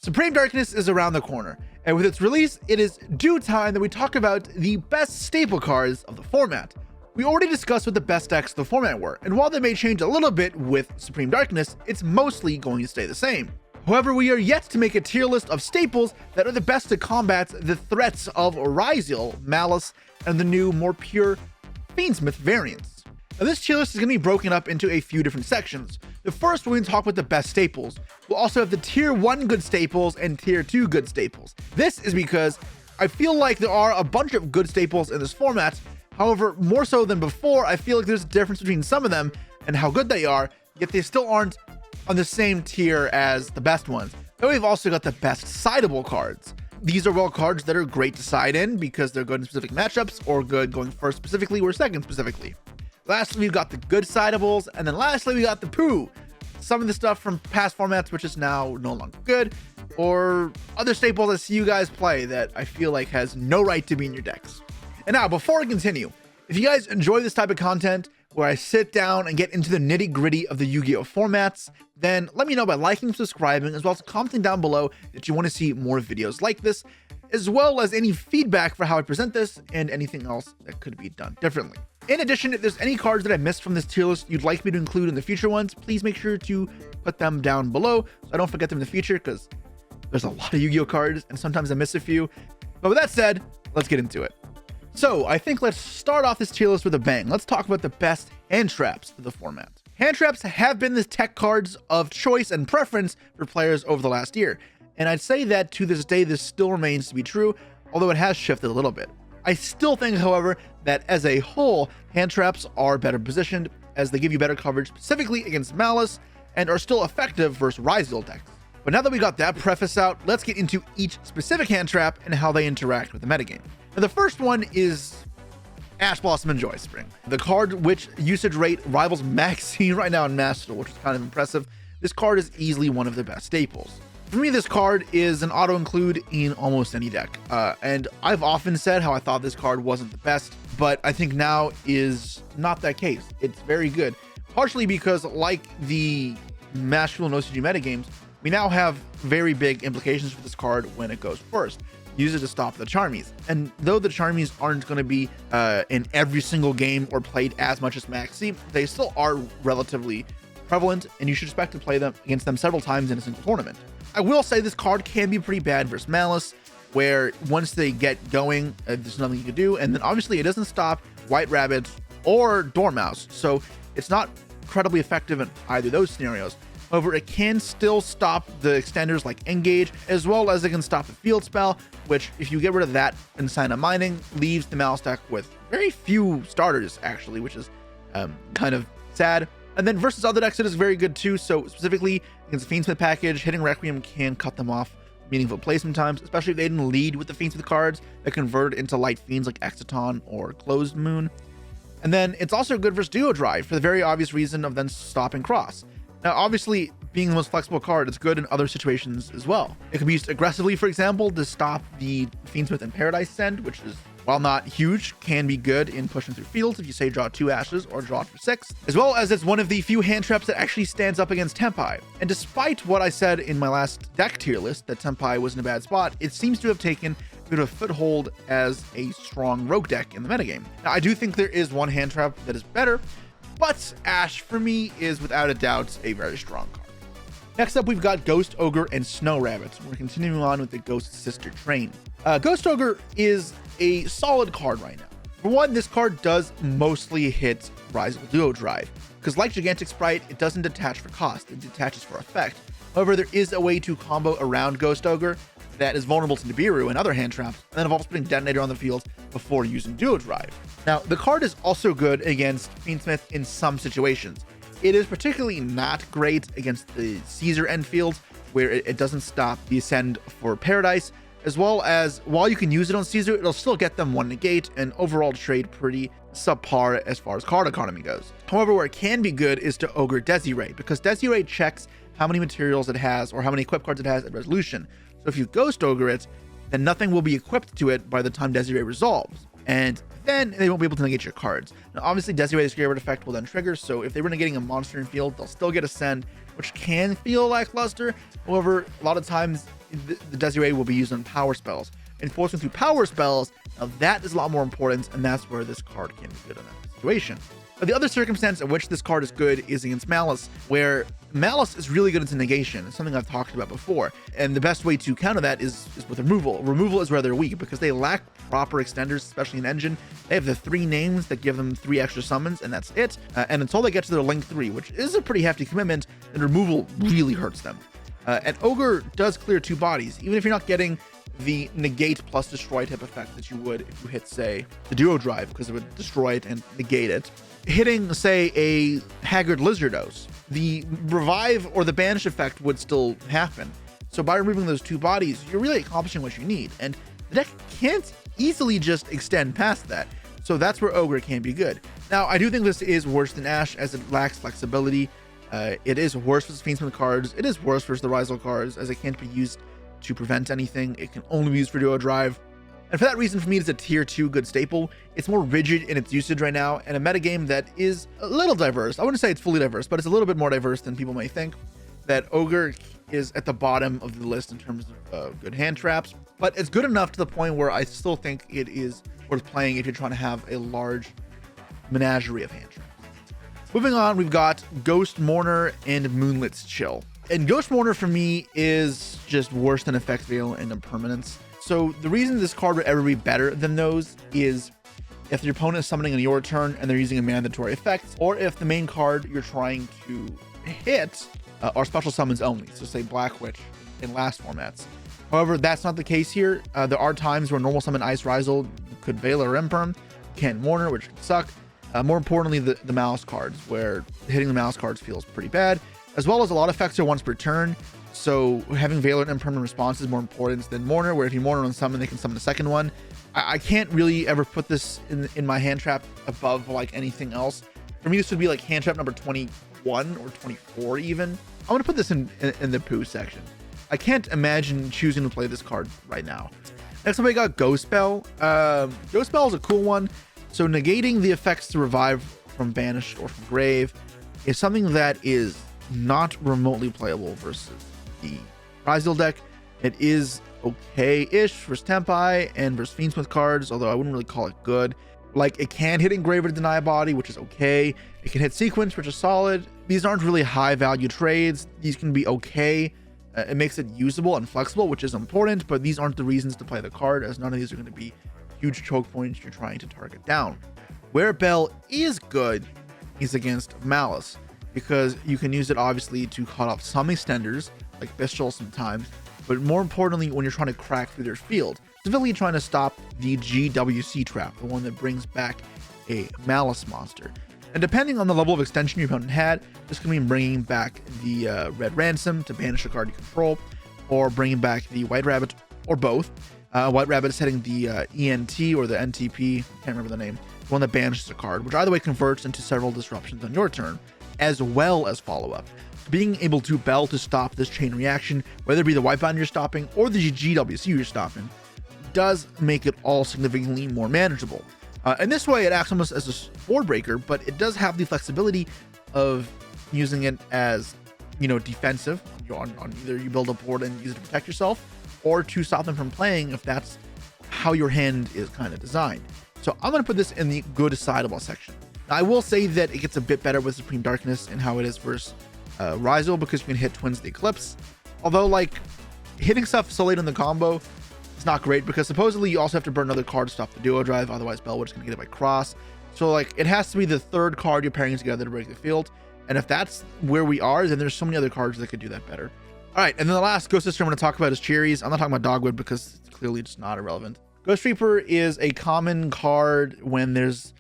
Supreme Darkness is around the corner, and with its release, it is due time that we talk about the best staple cards of the format. We already discussed what the best decks of the format were, and while they may change a little bit with Supreme Darkness, it's mostly going to stay the same. However, we are yet to make a tier list of staples that are the best to combat the threats of Ryziel, Malice, and the new, more pure Fiendsmith variants. Now, this tier list is going to be broken up into a few different sections. The first, we're going to talk about the best staples. We'll also have the tier 1 good staples and tier 2 good staples. This is because I feel like there are a bunch of good staples in this format. However, more so than before, I feel like there's a difference between some of them and how good they are, yet they still aren't on the same tier as the best ones. Then we've also got the best sideable cards. These are all cards that are great to side in because they're good in specific matchups, or good going first specifically or second specifically. Lastly, we've got the good sideables, and then lastly, we got the poo. Some of the stuff from past formats which is now no longer good, or other staples I see you guys play that I feel like has no right to be in your decks. And now, before I continue, if you guys enjoy this type of content, where I sit down and get into the nitty gritty of the Yu-Gi-Oh formats, then let me know by liking and subscribing, as well as commenting down below that you want to see more videos like this, as well as any feedback for how I present this and anything else that could be done differently. In addition, if there's any cards that I missed from this tier list you'd like me to include in the future ones, please make sure to put them down below so I don't forget them in the future, because there's a lot of Yu-Gi-Oh cards and sometimes I miss a few. But with that said, let's get into it. So I think let's start off this tier list with a bang. Let's talk about the best hand traps for the format. Hand traps have been the tech cards of choice and preference for players over the last year, and I'd say that to this day this still remains to be true, although it has shifted a little bit. I still think, however, that as a whole, hand traps are better positioned, as they give you better coverage specifically against Malice, and are still effective versus Ryziel decks. But now that we got that preface out, let's get into each specific hand trap and how they interact with the metagame. Now, the first one is Ash Blossom and Joy Spring, the card which usage rate rivals Maxine right now in Master, which is kind of impressive. This card is easily one of the best staples. For me, this card is an auto-include in almost any deck, and I've often said how I thought this card wasn't the best, but I think now is not that case. It's very good, partially because, like the Master and OCG metagames, we now have very big implications for this card when it goes first. Use it to stop the Charmies, and though the Charmies aren't going to be in every single game or played as much as Maxi, they still are relatively prevalent, and you should expect to play them against them several times in a single tournament. I will say this card can be pretty bad versus Malice, where once they get going, there's nothing you can do, and then obviously it doesn't stop White Rabbits or Dormouse, so it's not incredibly effective in either of those scenarios. However, it can still stop the extenders like Engage, as well as it can stop the field spell, which, if you get rid of that and sign up mining, leaves the Malice deck with very few starters, actually, which is kind of sad. And then versus other decks, it is very good too. So specifically against the Fiendsmith package, hitting Requiem can cut them off meaningful placement times, especially if they didn't lead with the Fiendsmith cards that convert into light fiends like Exciton or Closed Moon. And then it's also good versus Duo Drive for the very obvious reason of then stopping Cross. Now, obviously, being the most flexible card, it's good in other situations as well. It can be used aggressively, for example, to stop the Fiendsmith and Paradise Send, which is, while not huge, can be good in pushing through fields if you say draw 2 Ashes or draw it for 6, as well as it's one of the few hand traps that actually stands up against Tempai. And despite what I said in my last deck tier list, that Tempai was in a bad spot, it seems to have taken a bit of a foothold as a strong rogue deck in the metagame. Now, I do think there is one hand trap that is better, but Ash, for me, is without a doubt a very strong card. Next up, we've got Ghost Ogre and Snow Rabbits. We're continuing on with the Ghost Sister train. Ghost Ogre is a solid card right now. For one, this card does mostly hit Ryziel Duo Drive, because like Gigantic Sprite, it doesn't detach for cost, it detaches for effect. However, there is a way to combo around Ghost Ogre that is vulnerable to Nibiru and other hand traps, and then involves putting Detonator on the field before using Duo Drive. Now, the card is also good against Fiendsmith in some situations. It is particularly not great against the Caesar end fields, where it doesn't stop the Ascend for Paradise, as well as, while you can use it on Caesar, it'll still get them 1 negate, and overall trade pretty subpar as far as card economy goes. However, where it can be good is to Ogre Desiree, because Desiree checks how many materials it has or how many equip cards it has at resolution. So if you Ghost Ogre it, then nothing will be equipped to it by the time Desiree resolves, and then they won't be able to negate your cards. Now, obviously, Desiree's Graveyard effect will then trigger, so if they were negating a monster in field, they'll still get Ascend, which can feel lackluster. However, a lot of times the Desiree will be used on power spells. Enforcement through power spells, now that is a lot more important, and that's where this card can be good in that situation. But the other circumstance in which this card is good is against Malice, where Malice is really good into negation. It's something I've talked about before. And the best way to counter that is with removal. Removal is where they're weak because they lack proper extenders, especially in Engine. They have the 3 names that give them 3 extra summons, and that's it. And until they get to their Link 3, which is a pretty hefty commitment, then removal really hurts them. And Ogre does clear 2 bodies, even if you're not getting the negate plus destroy type effect that you would if you hit, say, the duo drive, because it would destroy it and negate it. Hitting, say, a Haggard Lizardos, the revive or the banish effect would still happen. So by removing those 2 bodies, you're really accomplishing what you need. And the deck can't easily just extend past that. So that's where Ogre can be good. Now, I do think this is worse than Ash as it lacks flexibility. It is worse versus Fiendsmith cards. It is worse versus the Rizal cards, as it can't be used to prevent anything. It can only be used for duo drive. And for that reason, for me, it's a tier 2 good staple. It's more rigid in its usage right now, and a metagame that is a little diverse. I wouldn't say it's fully diverse, but it's a little bit more diverse than people may think. That Ogre is at the bottom of the list in terms of good hand traps, but it's good enough to the point where I still think it is worth playing if you're trying to have a large menagerie of hand traps. Moving on, we've got Ghost Mourner and Moonlit's Chill. And Ghost Mourner for me is just worse than Effect Veil and Impermanence. So the reason this card would ever be better than those is if your opponent is summoning on your turn and they're using a mandatory effect, or if the main card you're trying to hit are special summons only. So say Black Witch in last formats. However, that's not the case here. There are times where normal summon Ice Rizal could Veil or Imperm, can't Mourner, which can suck. More importantly, the mouse cards, where hitting the mouse cards feels pretty bad, as well as a lot of effects are once per turn. So having Veil and Impermanent response is more important than Mourner, where if you Mourner on summon, they can summon a second one. I can't really ever put this in my hand trap above like anything else. For me, this would be like hand trap number 21 or 24 even. I'm going to put this in the poo section. I can't imagine choosing to play this card right now. Next up, we got Ghost Belle. Ghost Belle is a cool one. So negating the effects to revive from Banish or from Grave is something that is not remotely playable versus the Rizal deck. It is okay-ish versus Tempai and versus Fiendsmith cards, although I wouldn't really call it good. Like, it can hit Engraver to deny a body, which is okay. It can hit Sequence, which is solid. These aren't really high-value trades. These can be okay. It makes it usable and flexible, which is important, but these aren't the reasons to play the card, as none of these are going to be huge choke points you're trying to target down. Where Belle is good is against Malice, because you can use it obviously to cut off some extenders, like Bystials sometimes, but more importantly, when you're trying to crack through their field, specifically trying to stop the GWC trap, the one that brings back a Malice monster. And depending on the level of extension your opponent had, this can mean bringing back the Red Ransom to banish a card you control, or bringing back the White Rabbit, or both. White Rabbit is setting the ENT or the NTP, can't remember the name, the one that banishes a card, which either way converts into several disruptions on your turn, as well as follow-up. Being able to Belle to stop this chain reaction, whether it be the Whitebound you're stopping or the GWC you're stopping, does make it all significantly more manageable. And this way, it acts almost as a board breaker, but it does have the flexibility of using it as, defensive on either you build a board and use it to protect yourself, or to stop them from playing if that's how your hand is kind of designed. So I'm going to put this in the good decidable section. Now, I will say that it gets a bit better with Supreme Darkness and how it is versus Rizal, because you can hit Twins the Eclipse. Although, like, hitting stuff so late in the combo is not great, because supposedly you also have to burn another card to stop the duo drive, otherwise Belle is going to get it by cross. So, like, it has to be the third card you're pairing together to break the field. And if that's where we are, then there's so many other cards that could do that better. All right, and then the last Ghost Sister I'm going to talk about is Cherries. I'm not talking about Dogwood because it's clearly just not irrelevant. Ghost Reaper is a common card when there's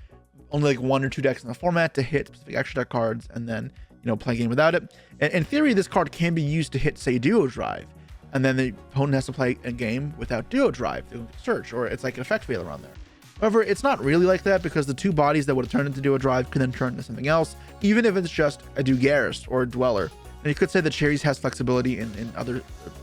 only like 1 or 2 decks in the format to hit specific extra deck cards and then, play a game without it. And in theory, this card can be used to hit, say, Duo Drive, and then the opponent has to play a game without Duo Drive to search, or it's like an effect failure on there. However, it's not really like that, because the 2 bodies that would have turned into Duo Drive can then turn into something else, even if it's just a Dugaris or a Dweller. And you could say that Cherries has flexibility in other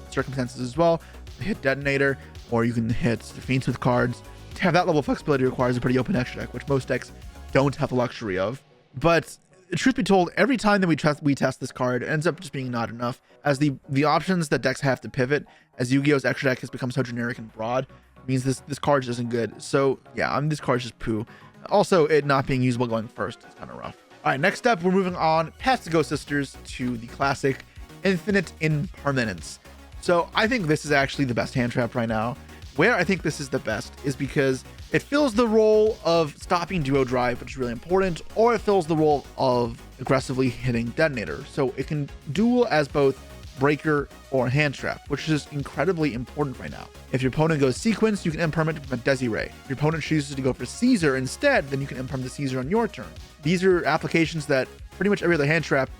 circumstances as well. Hit Detonator, or you can hit the Fiendsmith cards. To have that level of flexibility requires a pretty open extra deck, which most decks don't have the luxury of. But truth be told, every time that we test this card, it ends up just being not enough, as the options that decks have to pivot, as Yu-Gi-Oh's extra deck has become so generic and broad, means this card just isn't good. So yeah, this card's just poo. Also, it not being usable going first is kind of rough. All right, next up, we're moving on past the Ghost Sisters to the classic Infinite Impermanence. So I think this is actually the best hand trap right now. Where I think this is the best is because it fills the role of stopping duo drive, which is really important, or it fills the role of aggressively hitting detonator. So it can duel as both breaker or hand trap, which is incredibly important right now. If your opponent goes sequence, you can imperm it with Desiree. If your opponent chooses to go for Caesar instead, then you can imperm the Caesar on your turn. These are applications that pretty much every other hand trap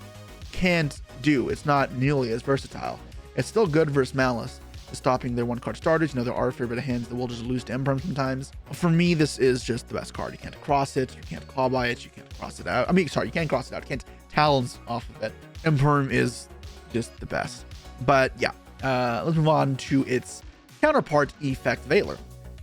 can't do. It's not nearly as versatile. It's still good versus Malice, stopping their 1-card starters. There are a fair bit of hands that will just lose to Imperm sometimes. For me, this is just the best card. You can't cross it, you can't claw by it, you can't cross it out. You can't cross it out, you can't talons off of it. Imperm is just the best. But yeah, let's move on to its counterpart, Effect Veiler.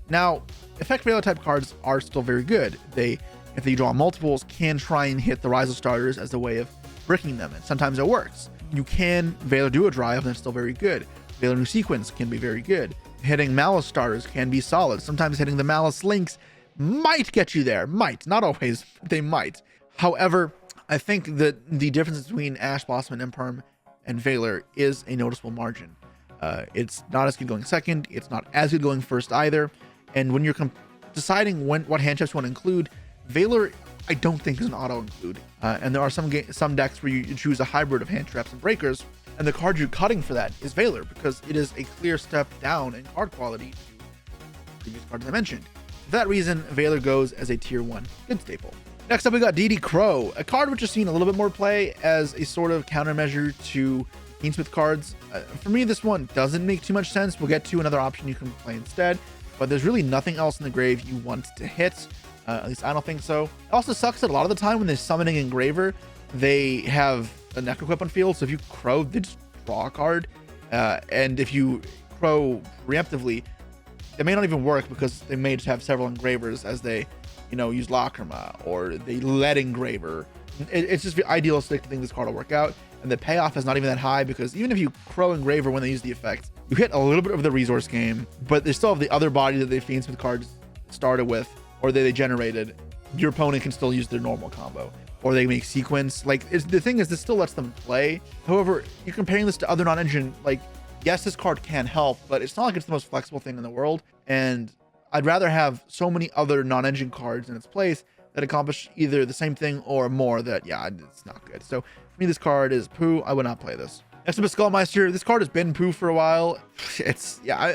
Now, Effect Veiler type cards are still very good. If they draw multiples, can try and hit the Rizal starters as a way of bricking them, and sometimes it works. You can Veiler Duo Drive, and it's still very good. Veiler New Sequence can be very good. Hitting Malice starters can be solid. Sometimes hitting the Malice links might get you there. Might. Not always, but they might. However, I think that the difference between Ash Blossom and Imperm and Veiler is a noticeable margin. It's not as good going second. It's not as good going first either. And when you're deciding what hand traps you want to include, Veiler, I don't think is an auto include. And there are some decks where you choose a hybrid of hand traps and breakers, and the card you're cutting for that is Veiler, because it is a clear step down in card quality to previous cards I mentioned. For that reason, Veiler goes as a tier 1 good staple. Next up, we got DD Crow, a card which has seen a little bit more play as a sort of countermeasure to Fiendsmith cards. For me, this one doesn't make too much sense. We'll get to another option you can play instead, but there's really nothing else in the grave you want to hit. At least I don't think so. It also sucks that a lot of the time when they're summoning Engraver, they have a Necroquip on field, so if you Crow, they just draw a card. And if you Crow preemptively, it may not even work because they may just have several Engravers as they, use Lacrima, or they let Engraver. It's just idealistic to think this card will work out, and the payoff is not even that high, because even if you Crow Engraver when they use the effect, you hit a little bit of the resource game, but they still have the other body that they Fiendsmith cards started with, or they generated. Your opponent can still use their normal combo, or they make sequence. The thing is, this still lets them play. However, you're comparing this to other non-engine, yes, this card can help, but it's not like it's the most flexible thing in the world, and I'd rather have so many other non-engine cards in its place that accomplish either the same thing or more that, yeah, it's not good. So for me, this card is poo. I would not play this. Next up is Skullmeister. This card has been poo for a while. I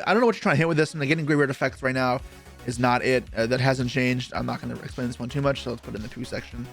don't know what you're trying to hit with this, and getting graveyard effects right now is not it. That hasn't changed. I'm not going to explain this one too much, so let's put it in the poo section.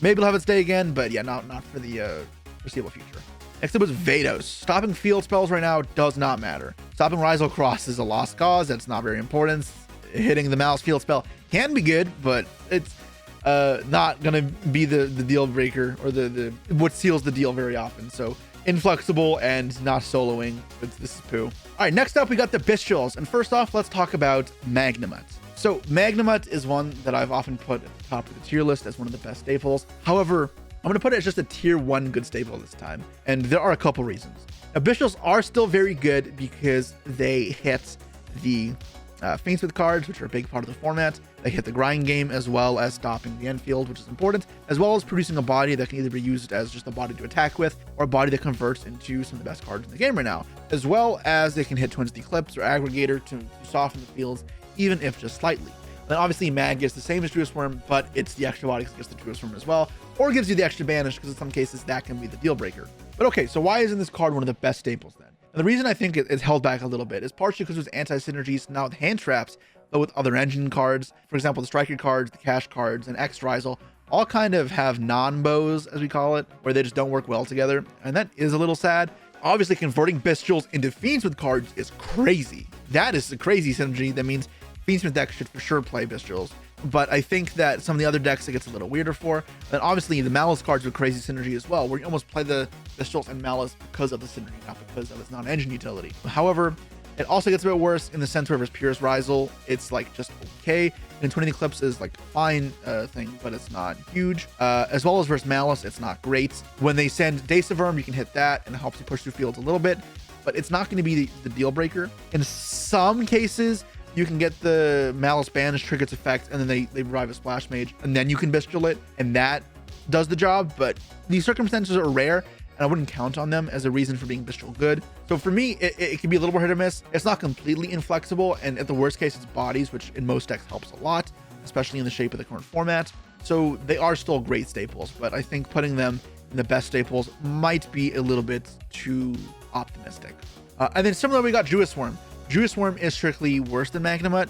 Maybe it'll have its day again, but yeah, not for the foreseeable future. Next up is Vados. Stopping field spells right now does not matter. Stopping Rizal Cross is a lost cause. That's not very important. Hitting the Mouse field spell can be good, but it's not gonna be the deal breaker, or the what seals the deal very often. So inflexible and not soloing. This is poo. All right, next up we got the Bystials, and first off, let's talk about Magnamut. So Magnamut is one that I've often put at the top of the tier list as one of the best staples. However, I'm going to put it as just a tier 1 good staple this time, and there are a couple reasons. Now, Bystials are still very good because they hit the Fiendsmith cards, which are a big part of the format. They hit the grind game, as well as stopping the end field, which is important, as well as producing a body that can either be used as just a body to attack with, or a body that converts into some of the best cards in the game right now, as well as they can hit Twins Eclipse or Aggregator to soften the fields, even if just slightly. Then obviously Mag gets the same as Druiswurm, but it's the extra body that gets the Druiswurm as well, or gives you the extra banish, because in some cases that can be the deal breaker. But okay, so why isn't this card one of the best staples then? And the reason I think it's held back a little bit is partially because there's anti-synergies now with hand traps, but with other engine cards. For example, the Striker cards, the Cash cards, and X Rizal all kind of have non-bows, as we call it, where they just don't work well together, and that is a little sad. Obviously, converting Bystials into Fiendsmith cards is crazy. That is a crazy synergy. That means Fiendsmith decks should for sure play Bystials. But I think that some of the other decks it gets a little weirder for. And obviously the Malice cards with crazy synergy as well, where you almost play the Bystials and Malice because of the synergy, not because of its non-engine utility. However, it also gets a bit worse in the sense where if it's Purest Rizal, it's just okay, and 20 Eclipse is like a fine thing, but it's not huge. As well as versus Malice, it's not great. When they send Daceverm, you can hit that and it helps you push through fields a little bit, but it's not going to be the deal breaker. In some cases, you can get the Malice banish, trigger its effect, and then they revive a Splash Mage, and then you can Bystial it, and that does the job. But these circumstances are rare, and I wouldn't count on them as a reason for being Bystial good. So for me, it can be a little more hit or miss. It's not completely inflexible, and at the worst case, it's bodies, which in most decks helps a lot, especially in the shape of the current format. So they are still great staples, but I think putting them in the best staples might be a little bit too optimistic. And then similarly, we got Druiswurm. Druiswurm is strictly worse than Magnemite.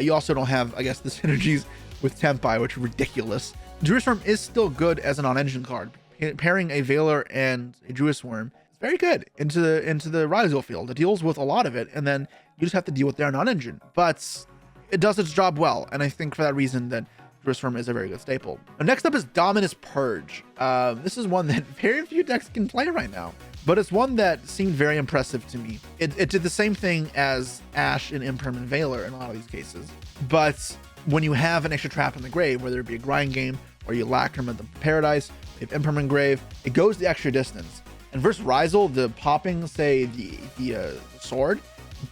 You also don't have, I guess, the synergies with Tempai, which are ridiculous. Druiswurm is still good as an on-engine card. Pairing a Veiler and a Druiswurm is very good into the Rhizal field. It deals with a lot of it, and then you just have to deal with their non-engine. But it does its job well, and I think for that reason that Druiswurm is a very good staple. Now, next up is Dominus Purge. This is one that very few decks can play right now, but it's one that seemed very impressive to me. It did the same thing as Ash and Imperm and Veiler in a lot of these cases, but when you have an extra trap in the grave, whether it be a grind game or you Lacrim at the Paradise, if Imperm in grave, it goes the extra distance. And versus Rhizal, the popping, say the sword,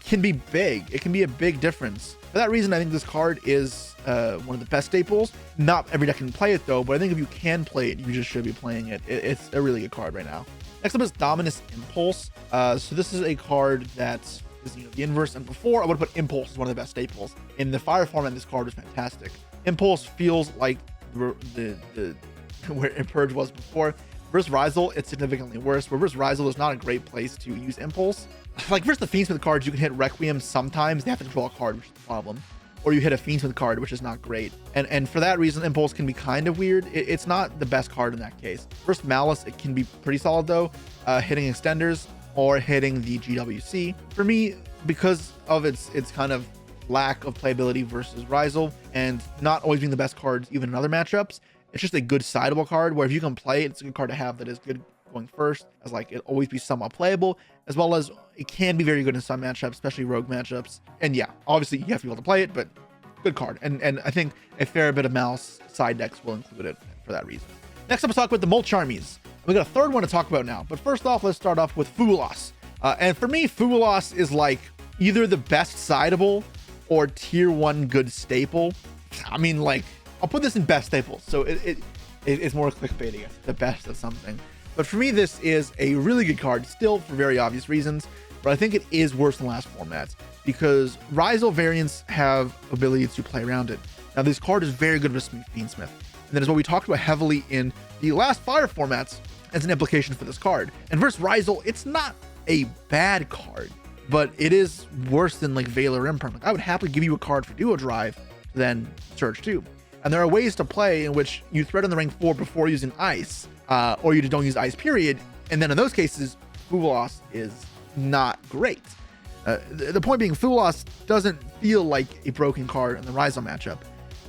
can be big. It can be a big difference. For that reason, I think this card is one of the best staples. Not every deck can play it though, but I think if you can play it, you just should be playing it. It's a really good card right now. Next up is Dominus Impulse. So this is a card that is the inverse, and before I would put Impulse as one of the best staples. In the Fire format, this card is fantastic. Impulse feels like the where Purge was before. Versus Rhizal, it's significantly worse. Where versus Rhizal is not a great place to use Impulse. Like versus the Fiendsmith cards, you can hit Requiem sometimes. They have to control a card, which is the problem. Or you hit a Fiendsmith card, which is not great. And for that reason, Impulse can be kind of weird. It's not the best card in that case. Versus Malice, it can be pretty solid though. Hitting extenders or hitting the GWC. For me, because of its kind of lack of playability versus Rhizal and not always being the best cards even in other matchups, it's just a good sideable card where if you can play it, it's a good card to have that is good going first, as like it always be somewhat playable, as well as it can be very good in some matchups, especially rogue matchups. And yeah, obviously you have to be able to play it, but good card. And I think a fair bit of Mouse side decks will include it for that reason. Next up, let's talk about the Mulch armies. We got a third one to talk about now, but first off, let's start off with Fuwalos. And for me, Fuwalos is like either the best sideable or tier 1 good staple. I mean, like, I'll put this in best staples, so it's more clickbait, I guess, the best of something. But for me, this is a really good card, still for very obvious reasons, but I think it is worse than last formats because Rhizal variants have ability to play around it. Now, this card is very good with Fiendsmith, and that is what we talked about heavily in the last Fire formats as an implication for this card. And versus Rhizal, it's not a bad card, but it is worse than like Veiler Imperm. Like, I would happily give you a card for Duo Drive than Surge 2. And there are ways to play in which you thread on the rank 4 before using Ice, or you just don't use Ice, period. And then in those cases, Fuwalos is not great. The point being, Fuwalos doesn't feel like a broken card in the Rhizal matchup.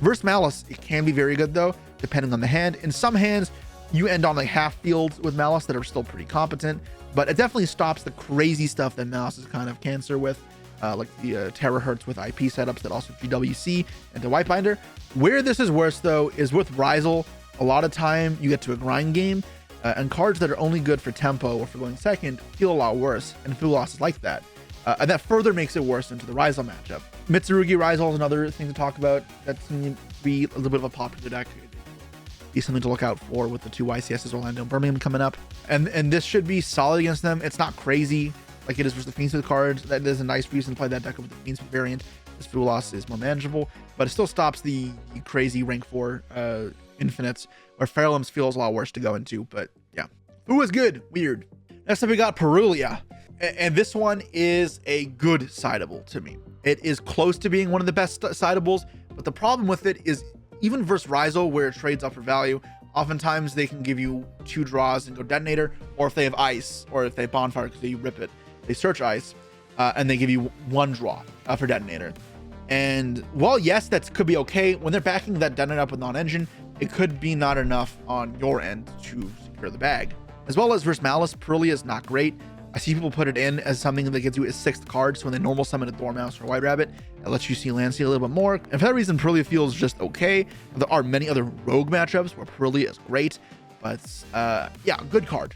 Versus Malice, it can be very good though, depending on the hand. In some hands, you end on like half fields with Malice that are still pretty competent, but it definitely stops the crazy stuff that Malice is kind of cancer with. Like the terahertz with IP setups that also GWC and the Whitebinder. Where this is worse though is with Rhizal. A lot of time you get to a grind game, and cards that are only good for tempo or for going second feel a lot worse, and Fuwalos is like that. And that further makes it worse into the Rhizal matchup. Mitsurugi Rhizal is another thing to talk about. That's going to be a little bit of a popular deck. Be something to look out for with the 2 YCSs, Orlando and Birmingham, coming up. And this should be solid against them. It's not crazy like it is with the Fiendsmith cards. That is a nice reason to play that deck with the Fiendsmith variant. This Fuwalos is more manageable, but it still stops the crazy rank 4 infinites where Fairlimbs feels a lot worse to go into. But yeah, Fu is good. Weird. Next up, we got Purulia. And this one is a good sideable to me. It is close to being one of the best sideables, but the problem with it is even versus Rhizal, where it trades up for value, oftentimes they can give you 2 draws and go Detonator, or if they have Ice, or if they have Bonfire because they rip it, they search Ice, and they give you 1 draw for Detonator. And while yes, that could be okay, when they're backing that Detonator up with non-engine, it could be not enough on your end to secure the bag. As well as versus Malice, Purulia is not great. I see people put it in as something that gives you a 6th card. So when they normal summon a Dormouse or a White Rabbit, it lets you see Lancia a little bit more. And for that reason, Purulia feels just okay. There are many other rogue matchups where Purulia is great, but yeah, good card.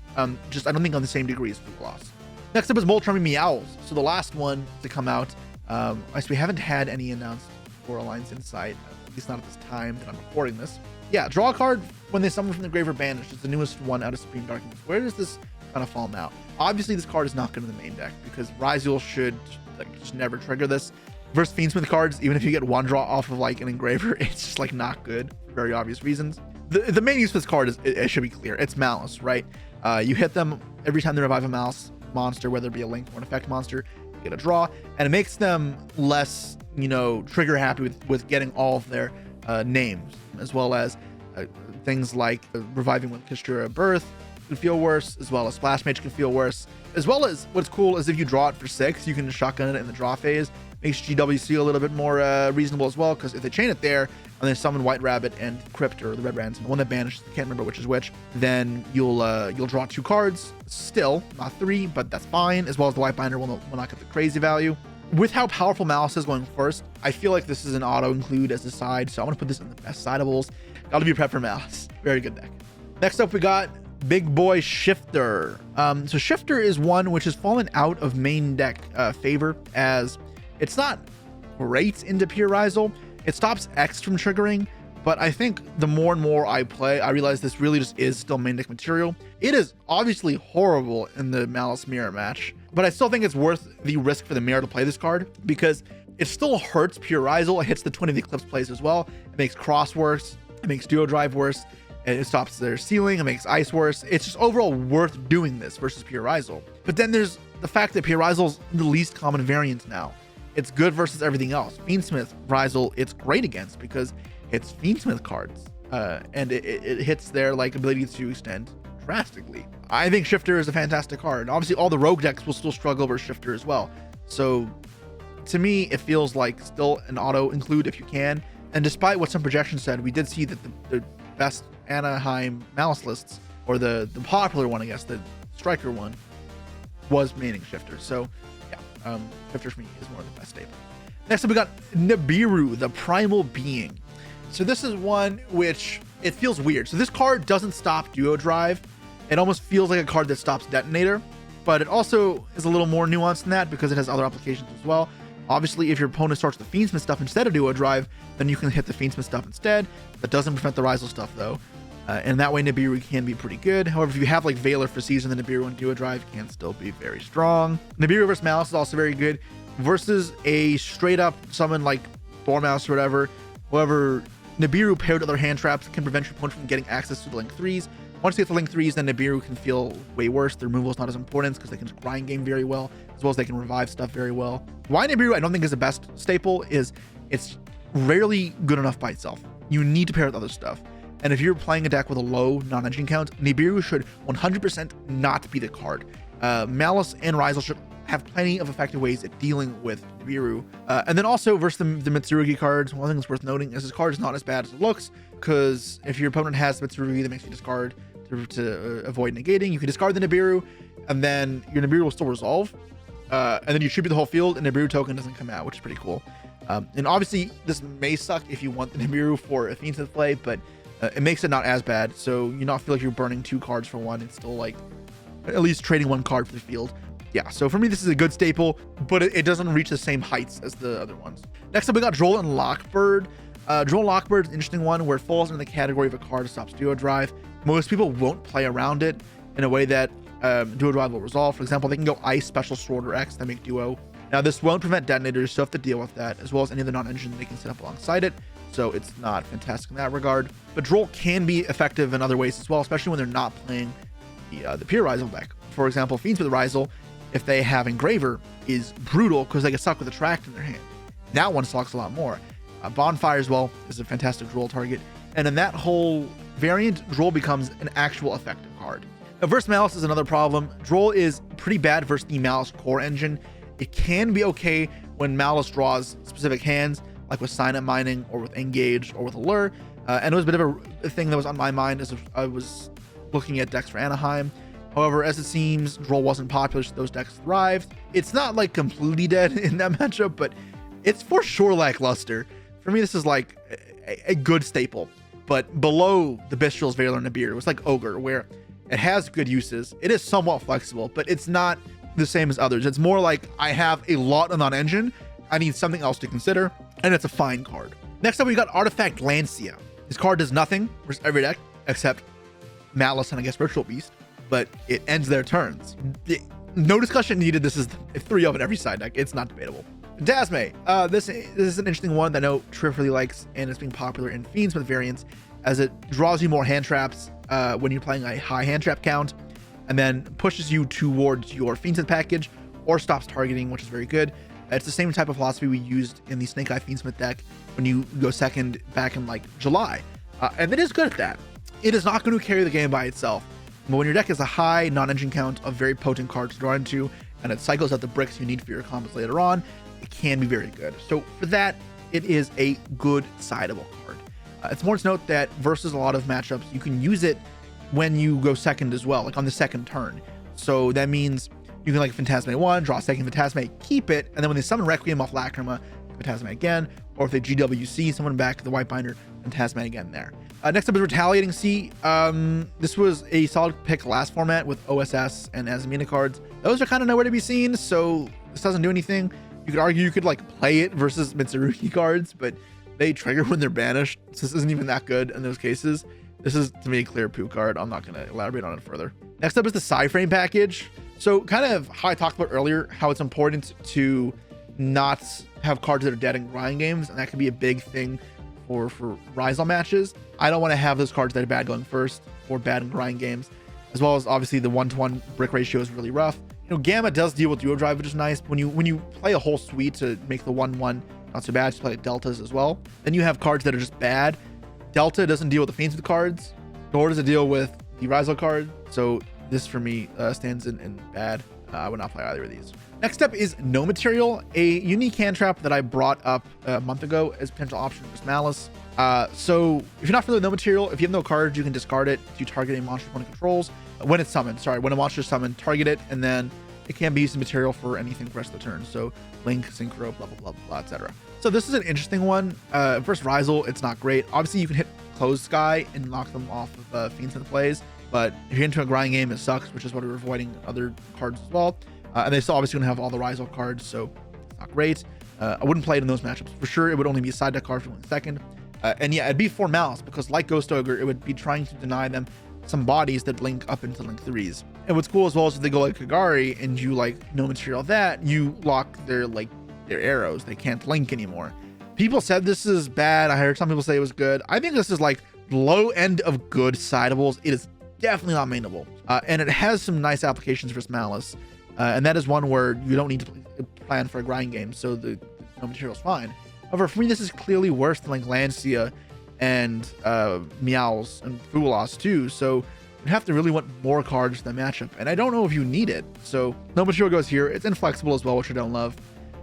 Just I don't think on the same degree as Fuwalos. Next up is Moltres Meowls. So the last one to come out. We haven't had any announced for Alliance Insight, at least not at this time that I'm recording this. Yeah, draw a card when they summon from the grave or banish. It's the newest one out of Supreme Darkness. Where does this kind of fall now? Obviously, this card is not going to the main deck because Ryzeal should just never trigger this. Versus Fiendsmith cards, even if you get one draw off of like an engraver, it's just like not good for very obvious reasons. The main use of this card is, it should be clear, it's Malice, right? You hit them every time they revive a Malice monster, whether it be a link or an effect monster, you get a draw, and it makes them less, trigger happy with getting all of their names, as well as things like reviving with Fissure Birth can feel worse, as well as Splash Mage can feel worse, as well as what's cool is if you draw it for 6, you can shotgun it in the draw phase. Makes GWC a little bit more reasonable as well, because if they chain it there and then summon White Rabbit and Crypt or the Red Ransom, the one that banished, can't remember which is which, then you'll draw 2 cards, still not 3, but that's fine, as well as the White Binder will not get the crazy value. With how powerful Malice is going first, I feel like this is an auto include as a side, so I'm gonna put this in the best sideables. Gotta be prepped for Malice. Very good deck. Next up, we got Big Boy Shifter. So Shifter is one which has fallen out of main deck favor, as it's not great into pure Ryzeal. It stops X from triggering, but I think the more and more I play, I realize this really just is still main deck material. It is obviously horrible in the Malice Mirror match, but I still think it's worth the risk for the Mirror to play this card, because it still hurts pure Ryzeal. It hits the 20 of the Eclipse plays as well. It makes Cross worse. It makes Duo Drive worse. It stops their ceiling. It makes Ice worse. It's just overall worth doing this versus pure Ryzeal. But then there's the fact that pure Ryzeal is the least common variant now. It's good versus everything else. Fiendsmith Ryzeal, it's great against because it's Fiendsmith cards, and it hits their ability to extend drastically. I think Shifter is a fantastic card. Obviously, all the rogue decks will still struggle versus Shifter as well. So to me, it feels like still an auto include if you can. And despite what some projections said, we did see that the best Anaheim Malice lists, or the popular one, I guess, the striker one, was maining Shifter. So yeah, Shifter for me is one of the best staples. Next up, we got Nibiru, the Primal Being. So this is one which it feels weird. So this card doesn't stop Duo Drive. It almost feels like a card that stops Detonator, but it also is a little more nuanced than that because it has other applications as well. Obviously, if your opponent starts the Fiendsmith stuff instead of Duo Drive, then you can hit the Fiendsmith stuff instead. That doesn't prevent the Ryzeal stuff though. And that way Nibiru can be pretty good. However, if you have Veiler for Season, then Nibiru and Duo Drive can still be very strong. Nibiru versus Malice is also very good. Versus a straight up summon like Dormouse or whatever. However, Nibiru paired with other hand traps can prevent your opponent from getting access to the Link 3s. Once you get the Link 3s, then Nibiru can feel way worse. The removal is not as important because they can just grind game very well, as well as they can revive stuff very well. Why Nibiru I don't think is the best staple is it's rarely good enough by itself. You need to pair with other stuff. And if you're playing a deck with a low non-engine count, Nibiru should 100% not be the card. Malice and Ryzeal should have plenty of effective ways at dealing with Nibiru. And then also versus the Mitsurugi cards, one thing that's worth noting is this card is not as bad as it looks, because if your opponent has Mitsurugi that makes you discard to avoid negating, you can discard the Nibiru, and then your Nibiru will still resolve. And then you tribute the whole field, and Nibiru token doesn't come out, which is pretty cool. And obviously, this may suck if you want the Nibiru for a Fiendsmith play, but it makes it not as bad, so you not feel like you're burning 2 cards for one. It's still at least trading 1 card for the field. Yeah, so for me, this is a good staple, but it doesn't reach the same heights as the other ones. Next up, we got Droll and Lockbird. Droll and Lockbird is an interesting one where it falls into the category of a card that stops Duo Drive. Most people won't play around it in a way that Duo Drive will resolve. For example, they can go Ice, Special, Sword, or X that make Duo. Now, this won't prevent detonators, so you have to deal with that, as well as any of the non-engine they can set up alongside it. So it's not fantastic in that regard. But Droll can be effective in other ways as well, especially when they're not playing the pure Ryzeal deck. For example, Fiendsmith Ryzeal, if they have Engraver, is brutal because they get stuck with Attract in their hand. That one sucks a lot more. Bonfire as well is a fantastic Droll target. And in that whole variant, Droll becomes an actual effective card. Now, versus Malice is another problem. Droll is pretty bad versus the Malice core engine. It can be okay when Malice draws specific hands, like with Sign Up Mining or with Engage or with Allure. And it was a bit of a thing that was on my mind as I was looking at decks for Anaheim. However, as it seems, Droll wasn't popular, so those decks thrived. It's not like completely dead in that matchup, but it's for sure lackluster. For me, this is like a good staple, but below the Bystials, Vaudeo, and Nibiru, it's like Ogre, where it has good uses. It is somewhat flexible, but it's not the same as others. It's more like I have a lot of non-engine, I need something else to consider, and it's a fine card. Next up, we got Artifact Lancia. This card does nothing versus every deck except Malice and I guess Ritual Beast, but it ends their turns. No discussion needed. This is 3 of in every side deck. It's not debatable. Phantasme. This is an interesting one that I know Triff really likes, and it's being popular in Fiendsmith variants as it draws you more hand traps when you're playing a high hand trap count, and then pushes you towards your Fiendsmith package or stops targeting, which is very good. It's the same type of philosophy we used in the Snake Eye Fiendsmith deck when you go second back in like July, and it is good at that. It is not going to carry the game by itself, but when your deck has a high non-engine count of very potent cards to draw into, and it cycles out the bricks you need for your combos later on, it can be very good. So for that, it is a good sideable card. It's more to note that versus a lot of matchups, you can use it when you go second as well, like on the second turn. So that means you can like Phantasme 1, draw second Phantasme, keep it, and then when they summon Requiem off Lacrima, Phantasme again, or if they GWC someone back the White Binder, Phantasme again there. Next up is Retaliating C. This was a solid pick last format with OSS and Azamina cards. Those are kind of nowhere to be seen, so this doesn't do anything. You could argue you could like play it versus Mitsurugi cards, but they trigger when they're banished, so this isn't even that good in those cases. This is, to me, a clear poo card. I'm not going to elaborate on it further. Next up is the Psy-Frame package. So kind of how I talked about earlier, how it's important to not have cards that are dead in grind games, and that can be a big thing for Rizal matches. I don't want to have those cards that are bad going first or bad in grind games, as well as obviously the 1-to-1 brick ratio is really rough. You know, Gamma does deal with duo drive, which is nice. When you play a whole suite to make the 1-1 not so bad, just play deltas as well. Then you have cards that are just bad. Delta doesn't deal with the Fiends with cards, nor does it deal with the Rizal card. So this for me stands in bad. I would not play either of these. Next up is Gnomaterial, a unique hand trap that I brought up a month ago as a potential option for Malice. So if you're not familiar with Gnomaterial, if you have no cards, you can discard it to target a monster opponent controls. When it's summoned, when a monster is summoned, target it, and then it can be used as material for anything for the rest of the turn. So Link, Synchro, blah, blah, blah, blah, etc. So this is an interesting one. Versus Rizal, it's not great. Obviously, you can hit Closed Sky and knock them off of Fiends in the plays. But if you're into a grind game, it sucks, which is what we're avoiding other cards as well. And they still obviously going to have all the Rizal cards, so it's not great. I wouldn't play it in those matchups. For sure, it would only be a side deck card for 1 second. And yeah, it'd be for Malice, because like Ghost Ogre, it would be trying to deny them some bodies that link up into Link 3s. And what's cool as well is if they go like Kagari and you like no material that, you lock their arrows. They can't link anymore. People said this is bad. I heard some people say it was good. I think this is like low end of good sideables. It is definitely not mainable. And it has some nice applications for Malice. And that is one where you don't need to plan for a grind game, so the no material is fine. However, for me, this is clearly worse than like Lancia and Meowls and Fuwalos too. So you have to really want more cards in the matchup, and I don't know if you need it. So no material goes here. It's inflexible as well, which I don't love.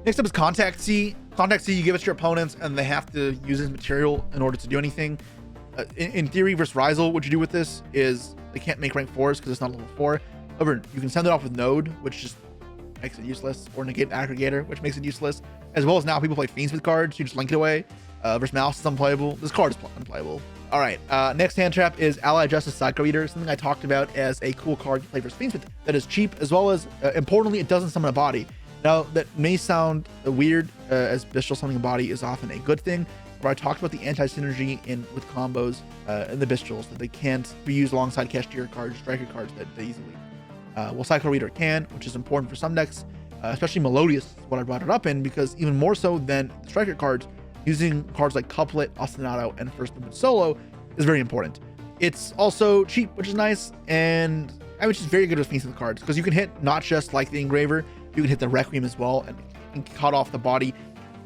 Next up is Contact C. Contact C, you give it to your opponents, and they have to use this material in order to do anything. In theory, versus Rizal, what you do with this is they can't make rank 4s because it's not level 4. However, you can send it off with Node, which just makes it useless, or negate Aggregator, which makes it useless, as well as now people play Fiends with cards, you just link it away. Versus Mouse is unplayable. This card is unplayable. All right, next hand trap is Ally Justice Psycho Eater, something I talked about as a cool card to play versus Fiends with that is cheap, as well as, importantly, it doesn't summon a body. Now, that may sound weird, as Bystial summoning a body is often a good thing, where I talked about the anti-synergy with combos in the Bystials, that they can't be used alongside Cashier cards, Striker cards that they easily. Well, Psycho Reader can, which is important for some decks, especially Melodious is what I brought it up in, because even more so than the Striker cards, using cards like Couplet, Ostinato, and First Movement Solo is very important. It's also cheap, which is nice, and which is very good with Fiends with cards, because you can hit not just like the Engraver, you can hit the Requiem as well, and cut off the body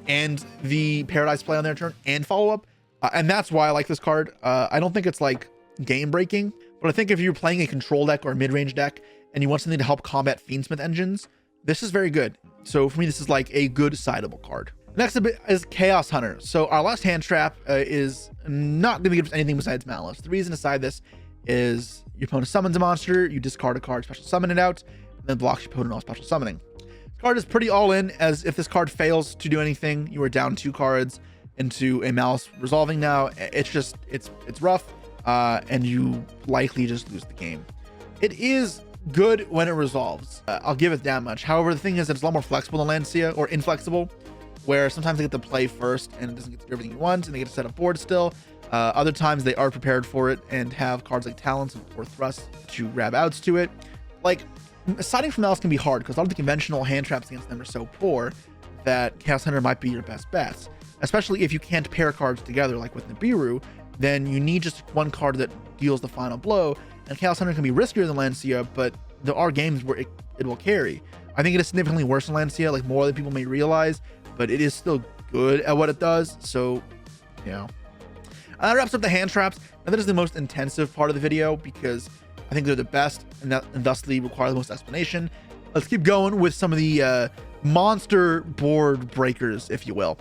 and the Paradise play on their turn and follow up. And that's why I like this card. I don't think it's like game breaking, but I think if you're playing a control deck or a mid-range deck and you want something to help combat Fiendsmith engines, this is very good. So for me, this is like a good sideable card. Next up is Chaos Hunter. So our last hand trap is not going to give us anything besides Malice. The reason to side this is your opponent summons a monster, you discard a card, special summon it out, and then blocks your opponent on special summoning. This card is pretty all in, as if this card fails to do anything, you are down 2 cards into a Meowls resolving now. It's just, it's rough, and you likely just lose the game. It is good when it resolves. I'll give it that much. However, the thing is that it's a lot more flexible than Lancia, or inflexible, where sometimes they get to play first and it doesn't get to do everything you want, and they get to set up board still. Other times they are prepared for it and have cards like Talents or Thrust to grab outs to it. Like, siding from Meowls can be hard because a lot of the conventional hand traps against them are so poor that Chaos Hunter might be your best bet. Especially if you can't pair cards together like with Nibiru, then you need just one card that deals the final blow. And Chaos Hunter can be riskier than Lancia, but there are games where it will carry. I think it is significantly worse than Lancia, like more than people may realize, but it is still good at what it does. So, yeah. That wraps up the hand traps. Now that is the most intensive part of the video because I think they're the best and thusly require the most explanation. Let's keep going with some of the monster board breakers, if you will.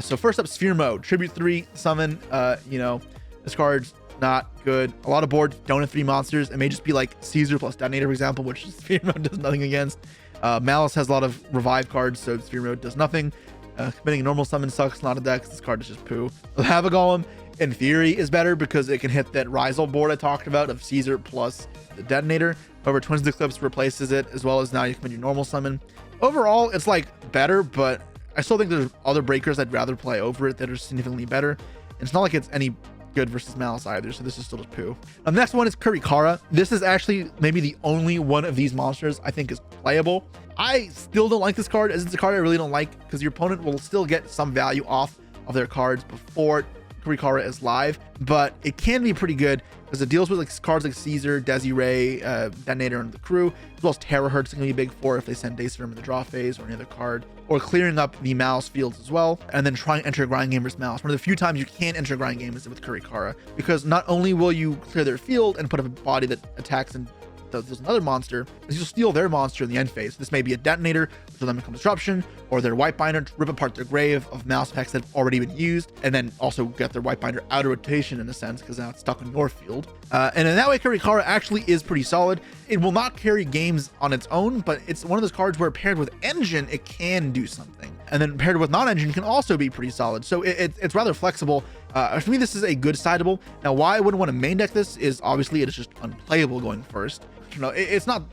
So first up, Sphere Mode. Tribute 3, summon. This card's not good. A lot of boards don't have 3 monsters. It may just be like Caesar plus Detonator, for example, which Sphere Mode does nothing against. Malice has a lot of revive cards, so Sphere Mode does nothing. Committing a normal summon sucks. Not a dex. This card is just poo. Lava Golem, in theory, is better because it can hit that Rizal board I talked about of Caesar plus the Detonator. However, Twins Eclipse replaces it, as well as now you can your normal summon. Overall, it's like better, but I still think there's other breakers I'd rather play over it that are significantly better. And it's not like it's any good versus Malice either, so this is still just poo. The next one is Kurikara. This is actually maybe the only one of these monsters I think is playable. I still don't like this card, as it's a card I really don't like because your opponent will still get some value off of their cards before Kurikara is live, but it can be pretty good because it deals with like cards like Caesar, Desiree, Detonator, and the crew, as well as Terahertz can be big for if they send Daceverm in the draw phase or any other card, or clearing up the Mouse fields as well, and then trying to enter a grind game versus Mouse. One of the few times you can enter a grind game is with Kurikara, because not only will you clear their field and put up a body that attacks and does another monster, is you'll steal their monster in the end phase. This may be a Detonator, which will then become Disruption, or their White Binder to rip apart their grave of Mouse effects that have already been used, and then also get their White Binder out of rotation in a sense, because now it's stuck on your field. And in that way, Kurikara actually is pretty solid. It will not carry games on its own, but it's one of those cards where paired with Engine, it can do something. And then paired with non-Engine can also be pretty solid. So it's rather flexible. For me, this is a good sideable. Now, why I wouldn't want to main deck this is obviously it is just unplayable going first. You know, it's not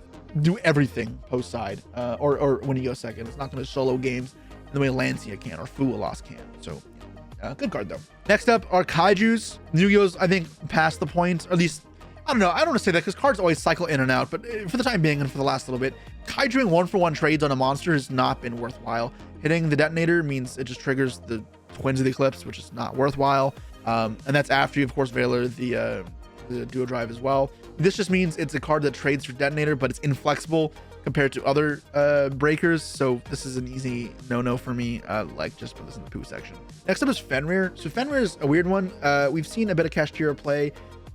do everything post side or when you go second. It's not going to solo games the way Lancia can or Fuwalos can. So good card though. Next up are Kaijus. Yugioh's, I think, past the point, or at least I don't know. I don't want to say that because cards always cycle in and out, but for the time being and for the last little bit, Kaijuing 1-for-1 trades on a monster has not been worthwhile. Hitting the Detonator means it just triggers the Twins of the Eclipse, which is not worthwhile. And that's after you, of course, Valor the Duo Drive as well. This just means it's a card that trades for Detonator, but it's inflexible compared to other breakers. So this is an easy no-no for me. Like, just put this in the poo section. Next up is Fenrir. So Fenrir is a weird one. We've seen a bit of Kashtira play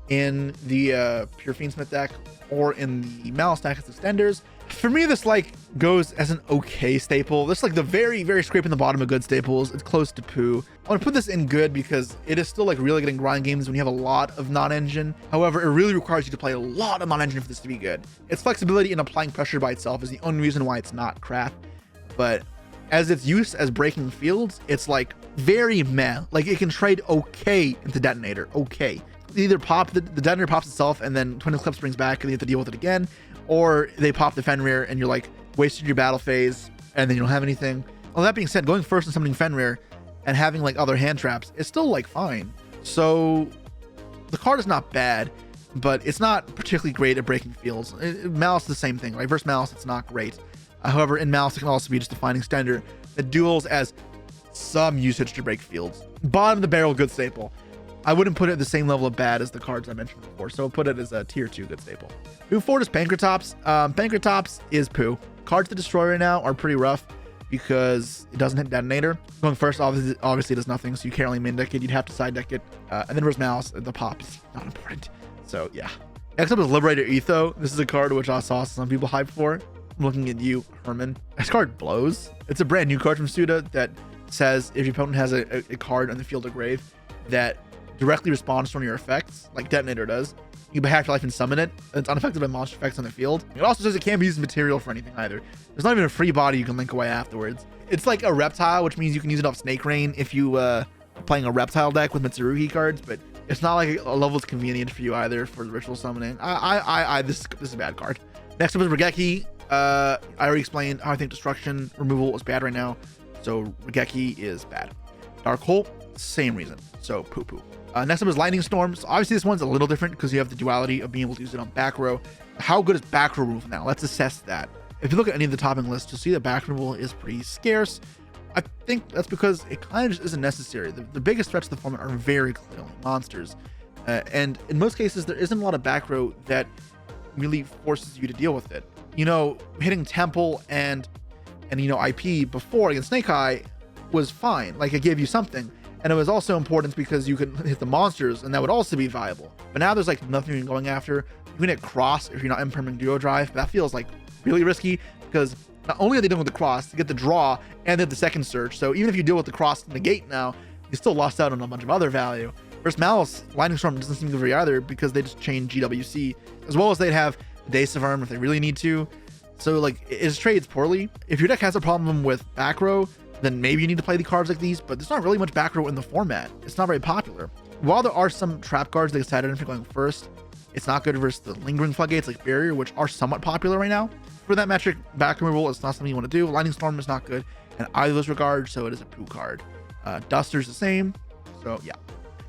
in the Pure Fiendsmith deck or in the Malice deck as extenders. For me, this like goes as an okay staple. This is like the very, very scraping the bottom of good staples. It's close to poo. I want to put this in good because it is still like really getting grind games when you have a lot of non-engine. However, it really requires you to play a lot of non-engine for this to be good. Its flexibility in applying pressure by itself is the only reason why it's not crap. But as its use as breaking fields, it's like very meh. Like it can trade okay into Detonator. Okay. Either pop the Detonator pops itself and then Twin Eclipse brings back and you have to deal with it again, or they pop the Fenrir and you're like wasted your battle phase and then you don't have anything. Well, that being said, going first and summoning Fenrir and having like other hand traps is still like fine. So the card is not bad, but it's not particularly great at breaking fields. Malice is the same thing, right? Versus Malice, it's not great. However, in Malice, it can also be just a finding extender that duels as some usage to break fields. Bottom of the barrel, good staple. I wouldn't put it at the same level of bad as the cards I mentioned before, so I'll put it as a tier 2 good staple. Move forward is Pankratops. Pankratops is poo. Cards to destroy right now are pretty rough because it doesn't hit Detonator. Going first obviously does nothing, so you can't really main deck it. You'd have to side deck it. And then versus Mouse, the pop is not important. So yeah. Next up is Liberator Etho. This is a card which I saw some people hype for. I'm looking at you, Herman. This card blows. It's a brand new card from Suda that says if your opponent has a card on the field or grave that directly responds to one of your effects, like Detonator does. You can half your life and summon it. It's unaffected by monster effects on the field. It also says it can't be used as material for anything either. There's not even a free body you can link away afterwards. It's like a reptile, which means you can use it off Snake Rain if you are playing a reptile deck with Mitsurugi cards, but it's not like a level that's convenient for you either for the ritual summoning. This is a bad card. Next up is Regeki. I already explained how I think destruction removal is bad right now, so Regeki is bad. Dark Hole, same reason, so poo-poo. Next up is Lightning Storm. So obviously this one's a little different because you have the duality of being able to use it on back row. How good is back row removal now? Let's assess that. If you look at any of the topping lists, you'll see that back removal is pretty scarce. I think that's because it kind of just isn't necessary. The biggest threats to the format are very clearly monsters. And in most cases, there isn't a lot of back row that really forces you to deal with it. You know, hitting Temple and you know, IP before against Snake Eye was fine. Like, it gave you something. And it was also important because you could hit the monsters, and that would also be viable. But now there's like nothing you're going after. You can hit Cross if you're not Imperm Duo Drive, but that feels like really risky because not only are they dealing with the Cross to get the draw and they have the second search. So even if you deal with the Cross and the gate now, you still lost out on a bunch of other value. Versus Malice, Lightning Storm doesn't seem good for you either because they just change GWC, as well as they'd have Dace of Arm if they really need to. So like, it trades poorly. If your deck has a problem with back row, then maybe you need to play the cards like these, but there's not really much back row in the format. It's not very popular. While there are some trap cards that decided for going first, it's not good versus the lingering floodgates like Barrier, which are somewhat popular right now. For that metric, back removal is not something you want to do. Lightning Storm is not good in either of those regards, so it is a poo card. Duster's the same, so yeah.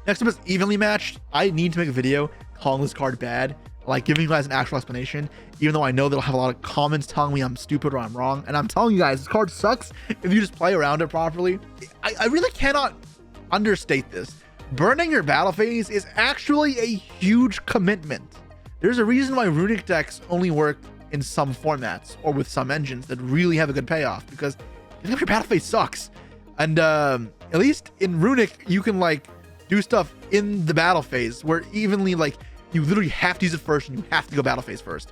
Next up is Evenly Matched. I need to make a video calling this card bad, like giving you guys an actual explanation, even though I know they'll have a lot of comments telling me I'm stupid or I'm wrong. And I'm telling you guys, this card sucks if you just play around it properly. I really cannot understate this. Burning your battle phase is actually a huge commitment. There's a reason why runic decks only work in some formats or with some engines that really have a good payoff, because your battle phase sucks. And at least in runic, you can like do stuff in the battle phase where evenly like you literally have to use it first and you have to go battle phase first.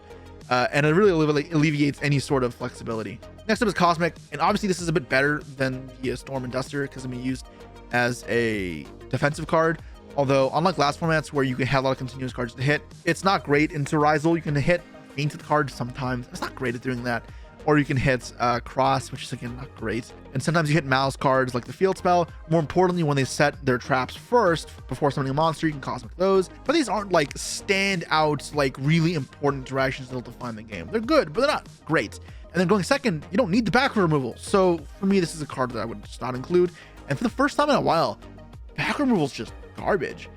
And it really alleviates any sort of flexibility. Next up is Cosmic. And obviously this is a bit better than the Storm and Duster because it can be used as a defensive card. Although unlike last formats where you can have a lot of continuous cards to hit, it's not great into Rizal. You can hit Fainted cards sometimes. It's not great at doing that. Or you can hit Cross, which is again not great. And sometimes you hit mouse cards like the field spell. More importantly, when they set their traps first before summoning a monster, you can Cosmic those. But these aren't like stand out, like really important interactions that'll define the game. They're good, but they're not great. And then going second, you don't need the back removal. So for me, this is a card that I would just not include. And for the first time in a while, back removal is just garbage.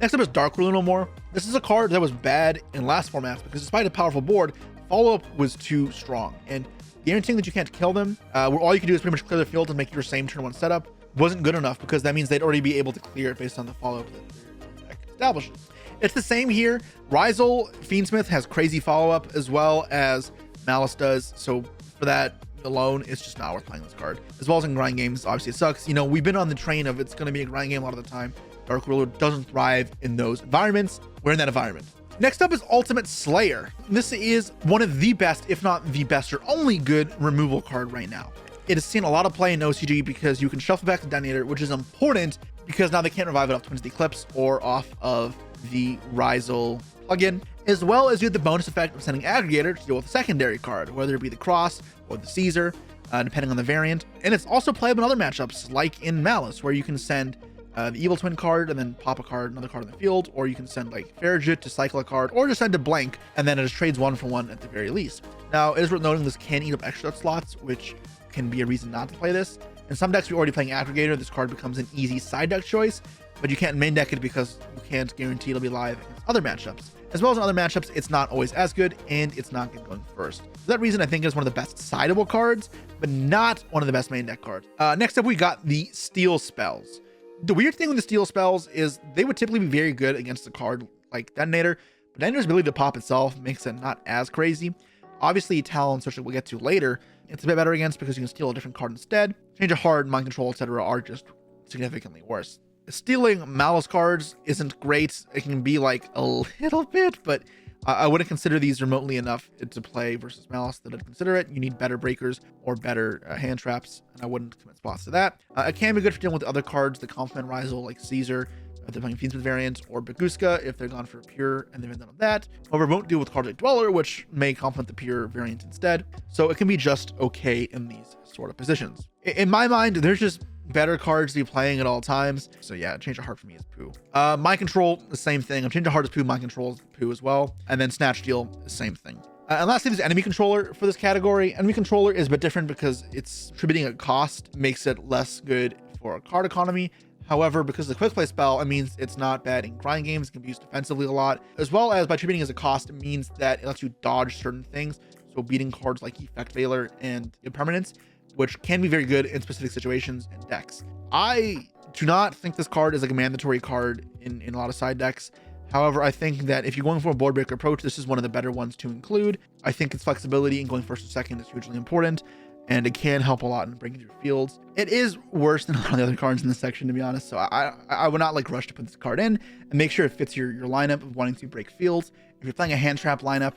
Next up is Dark Rule No More. This is a card that was bad in last formats because despite a powerful board, follow-up was too strong, and guaranteeing that you can't kill them, where all you can do is pretty much clear the field and make your same turn one setup, wasn't good enough because that means they'd already be able to clear it based on the follow-up that their deck establishes. It's the same here. Rizal Fiendsmith has crazy follow-up as well as Malice does, so for that alone, it's just not worth playing this card. As well as in grind games, obviously it sucks. You know, we've been on the train of it's going to be a grind game a lot of the time. Dark Ruler doesn't thrive in those environments. We're in that environment. Next up is Ultimate Slayer. This is one of the best, if not the best or only good removal card right now. It has seen a lot of play in OCG because you can shuffle back the Detonator, which is important because now they can't revive it off Twins the Eclipse or off of the Rizal plugin, as well as you have the bonus effect of sending Aggregator to deal with a secondary card, whether it be the Cross or the Caesar, depending on the variant. And it's also playable in other matchups, like in Malice, where you can send the Evil Twin card and then pop a card, another card in the field, or you can send like Farragut to cycle a card, or just send a blank, and then it just trades 1-for-1 at the very least. Now, it is worth noting this can eat up extra slots, which can be a reason not to play this. In some decks, you're already playing Aggregator, this card becomes an easy side deck choice, but you can't main deck it because you can't guarantee it'll be live against other matchups. As well as in other matchups, it's not always as good, and it's not good going first. For that reason, I think it's one of the best sideable cards, but not one of the best main deck cards. Next up, we got the Steel Spells. The weird thing with the Steel Spells is they would typically be very good against a card like Detonator, but Detonator's ability to pop itself makes it not as crazy. Obviously, Talon, which we'll get to later, it's a bit better against because you can steal a different card instead. Change of Heart, Mind Control, etc. are just significantly worse. Stealing Malice cards isn't great. It can be like a little bit, but I wouldn't consider these remotely enough to play versus Malice that I'd consider it. You need better breakers or better hand traps, and I wouldn't commit spots to that. It can be good for dealing with other cards that complement Rizal, like Caesar, if they're playing Fiendsmith variant, or Baguska if they're gone for pure and they've done that. However, it won't deal with cards like Dweller, which may complement the pure variant instead. So it can be just okay in these sort of positions. In my mind, there's just better cards to be playing at all times. So yeah, Change of Heart for me is poo. Mind Control, the same thing. Change of Heart is poo, Mind Control is poo as well. And then Snatch Deal, the same thing. And lastly, there's Enemy Controller for this category. Enemy Controller is a bit different because it's attributing a cost, makes it less good for a card economy. However, because of the quick play spell, it means it's not bad in grind games. It can be used defensively a lot, as well as by attributing as a cost, it means that it lets you dodge certain things. So beating cards like Effect Veiler and Impermanence, which can be very good in specific situations and decks. I do not think this card is like a mandatory card in a lot of side decks. However, I think that if you're going for a board breaker approach, this is one of the better ones to include. I think its flexibility in going first or second is hugely important, and it can help a lot in breaking through fields. It is worse than a lot of the other cards in this section, to be honest. So I would not like rush to put this card in, and make sure it fits your lineup of wanting to break fields. If you're playing a hand trap lineup,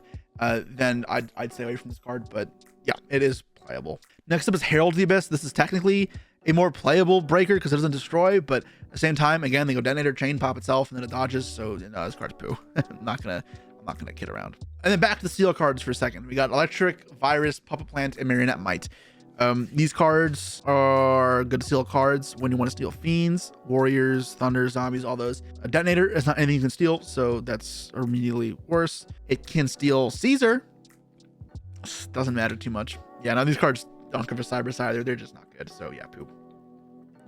then I'd stay away from this card. But yeah, it is playable. Next up is Herald of the Abyss. This is technically a more playable breaker because it doesn't destroy, but at the same time, again, they go detonator, chain, pop itself, and then it dodges. So this card's poo. I'm not gonna kid around. And then back to the steel cards for a second. We got Electric, Virus, Puppet Plant, and Marionette Might. These cards are good steel cards when you want to steal Fiends, Warriors, Thunder, Zombies, all those. A Detonator is not anything you can steal, so that's immediately worse. It can steal Caesar. Doesn't matter too much. Yeah, now these cards don't come for Cyber either. They're just not good. So yeah, poop.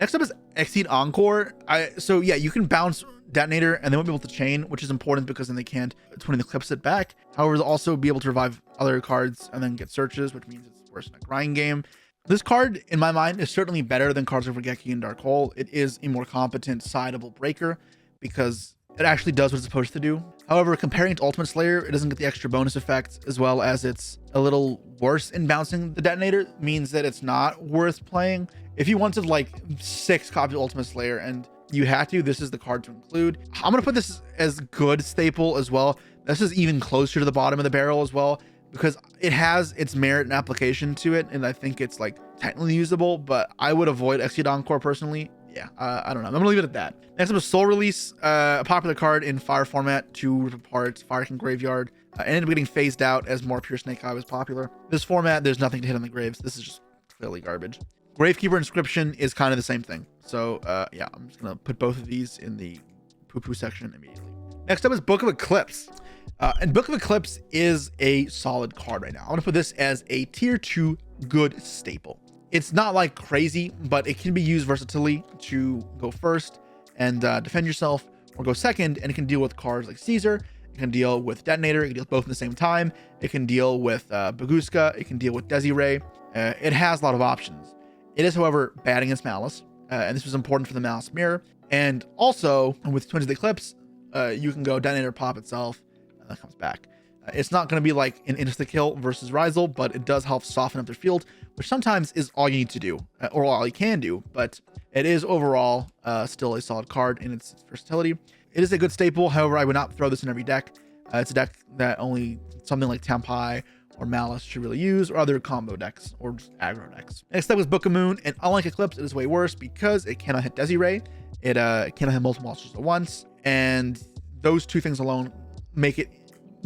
Next up is Exceed Encore. So yeah, you can bounce Detonator and they won't be able to chain, which is important because then they can't 20 eclipse it back. However, they'll also be able to revive other cards and then get searches, which means it's worse in a grind game. This card, in my mind, is certainly better than cards like Regeki and Dark Hole. It is a more competent sideable breaker because it actually does what it's supposed to do. However, comparing to Ultimate Slayer, it doesn't get the extra bonus effect, as well as it's a little worse in bouncing the Detonator, means that it's not worth playing. If you wanted like 6 copies of Ultimate Slayer and you had to, this is the card to include. I'm going to put this as good staple as well. This is even closer to the bottom of the barrel as well, because it has its merit and application to it, and I think it's like technically usable, but I would avoid Exceed Encore personally. Yeah, I don't know. I'm gonna leave it at that. Next up is Soul Release, a popular card in Fire format to rip apart Fire King Graveyard. Ended up getting phased out as more Pure Snake Eye was popular. This format, there's nothing to hit on the graves. This is just clearly garbage. Gravekeeper Inscription is kind of the same thing. So yeah, I'm just gonna put both of these in the poo-poo section immediately. Next up is Book of Eclipse. And Book of Eclipse is a solid card right now. I'm gonna put this as a tier 2 good staple. It's not like crazy, but it can be used versatilely to go first and defend yourself, or go second, and it can deal with cards like Caesar. It can deal with Detonator. It can deal with both at the same time. It can deal with Baguska. It can deal with Desiree. It has a lot of options. It is, however, bad against Malice, and this was important for the Malice Mirror. And also, with Twins of the Eclipse, you can go Detonator, pop itself, and that comes back. It's not going to be like an insta-kill versus Rizal, but it does help soften up their field, which sometimes is all you need to do, or all you can do, but it is overall still a solid card in its versatility. It is a good staple. However, I would not throw this in every deck. It's a deck that only something like Tampai or Malice should really use, or other combo decks, or just aggro decks. Next up was Book of Moon, and unlike Eclipse, it is way worse because it cannot hit Desiree. It cannot hit multiple monsters at once, and those two things alone make it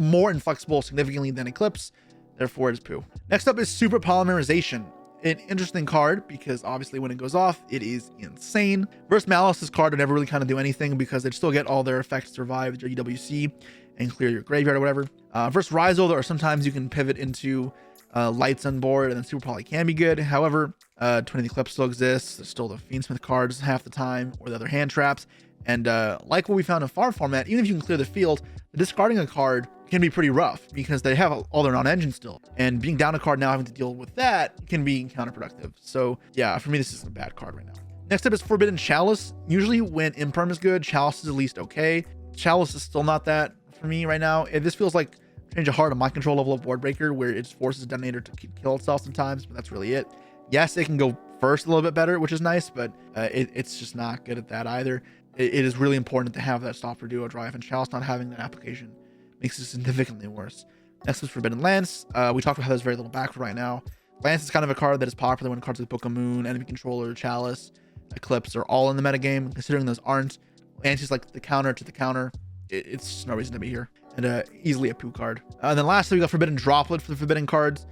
more inflexible significantly than Eclipse. Therefore, it is poo. Next up is Super Polymerization. An interesting card because obviously when it goes off, it is insane. Versus Malice, this card would never really kind of do anything because they'd still get all their effects to survive your EWC and clear your graveyard or whatever. Versus Rizal, there are sometimes you can pivot into lights on board, and then Super Poly can be good. However, 20 Eclipse still exists. There's still the Fiendsmith cards half the time, or the other hand traps. And like what we found in farm format, even if you can clear the field, discarding a card can be pretty rough because they have all their non-engine still, and being down a card now having to deal with that can be counterproductive. So yeah, for me, this is a bad card right now. Next up is Forbidden Chalice. Usually when Imperm is good, Chalice is at least okay. Chalice is still not that for me right now. This feels like Change of Heart, a mind control level of board breaker where it just forces Detonator to kill itself sometimes, but that's really it. Yes, it can go first a little bit better, which is nice, but it's just not good at that either. It is really important to have that stop for duo drive, and Chalice not having that application makes it significantly worse. Next is Forbidden Lance. We talked about how there's very little back right now. Lance is kind of a card that is popular when cards like Book of Moon, Enemy Controller, Chalice, Eclipse are all in the metagame. Considering those aren't, Lancia's like the counter to the counter. It's just no reason to be here. And easily a poo card. And then lastly, we got Forbidden Droplet for the Forbidden cards.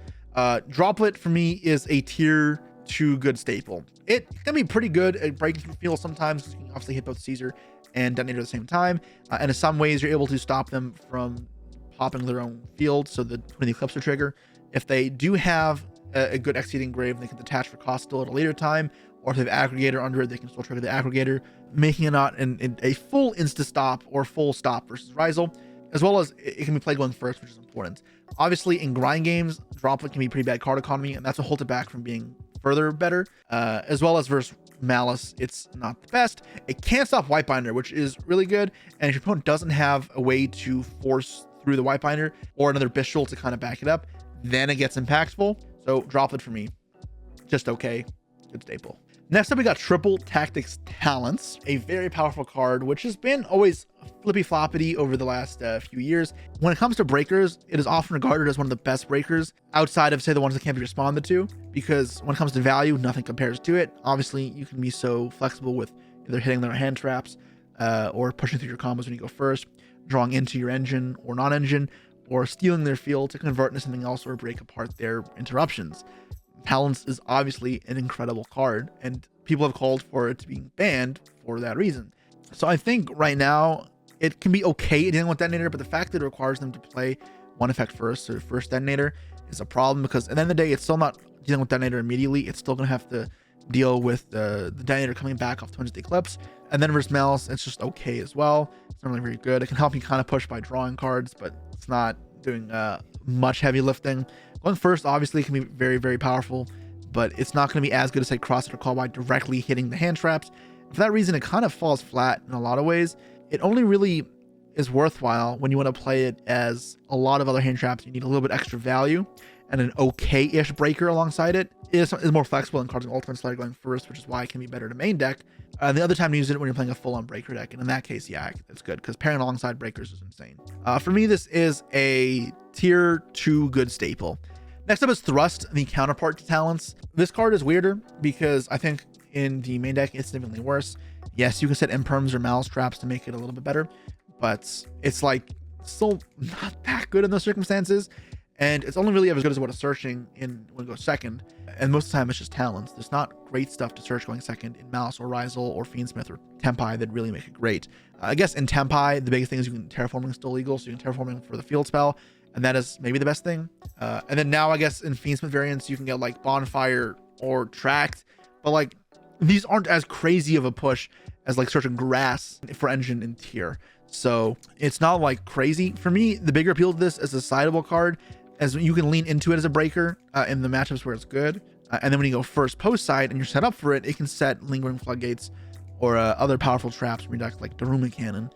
Droplet for me is a tier 2 good staple. It can be pretty good at breaking through field sometimes, because you can obviously hit both Caesar and Detonator at the same time. And in some ways, you're able to stop them from popping their own field, so that when the eclipse will trigger. If they do have a good exceeding grave, they can detach for cost still at a later time, or if they have aggregator under it, they can still trigger the aggregator, making it not a full insta stop or full stop versus Rizal, as well as it can be played going first, which is important. Obviously, in grind games, Droplet can be pretty bad card economy, and that's what holds it back from being further better. As well as versus Malice, it's not the best. It can't stop Whitebinder, which is really good, and if your opponent doesn't have a way to force through the Whitebinder or another Bystial to kind of back it up, then it gets impactful. So Droplet for me, just okay, good staple. Next up, we got Triple Tactics Talents, a very powerful card, which has been always flippy floppity over the last few years. When it comes to breakers, it is often regarded as one of the best breakers outside of, say, the ones that can't be responded to, because when it comes to value, nothing compares to it. Obviously, you can be so flexible with either hitting their hand traps or pushing through your combos when you go first, drawing into your engine or non-engine, or stealing their field to convert into something else or break apart their interruptions. Talents is obviously an incredible card, and people have called for it to be banned for that reason. So I think right now it can be okay dealing with Detonator, but the fact that it requires them to play one effect first, or first Detonator, is a problem, because at the end of the day, it's still not dealing with Detonator immediately. It's still going to have to deal with the Detonator coming back off Twins of the Eclipse. And then versus Meowls, it's just okay as well. It's not really very good. It can help you kind of push by drawing cards, but it's not doing much heavy lifting. Going first obviously can be very, very powerful, but it's not going to be as good as, say, Crossout or Call by directly hitting the hand traps. For that reason, it kind of falls flat in a lot of ways. It only really is worthwhile when you want to play it as a lot of other hand traps. You need a little bit extra value, and an okay-ish breaker alongside it is more flexible than cards in Ultimate Slayer going first, which is why it can be better to main deck. And the other time to use it when you're playing a full-on breaker deck, and in that case, yeah, it's good, because pairing alongside breakers is insane. For me, this is a tier 2 good staple. Next up is Thrust, the counterpart to Talents. This card is weirder because I think in the main deck it's significantly worse. Yes, you can set Imperms or Mouse traps to make it a little bit better, but it's like still not that good in those circumstances. And it's only really as good as what it's searching in when it goes second. And most of the time it's just Talents. There's not great stuff to search going second in Mouse or Rizal or Fiendsmith or Tempai that really make it great. I guess in Tempai, the biggest thing is you can Terraforming still legal, so you can Terraforming for the field spell, and that is maybe the best thing. And then now I guess in Fiendsmith variants, you can get like Bonfire or Tract, but like these aren't as crazy of a push as like searching Grass for engine in tier. So it's not like crazy. For me, the bigger appeal to this is a sideable card, as you can lean into it as a breaker in the matchups where it's good. And then when you go first post side and you're set up for it, it can set Lingering Floodgates or other powerful traps from your deck like Daruma Cannon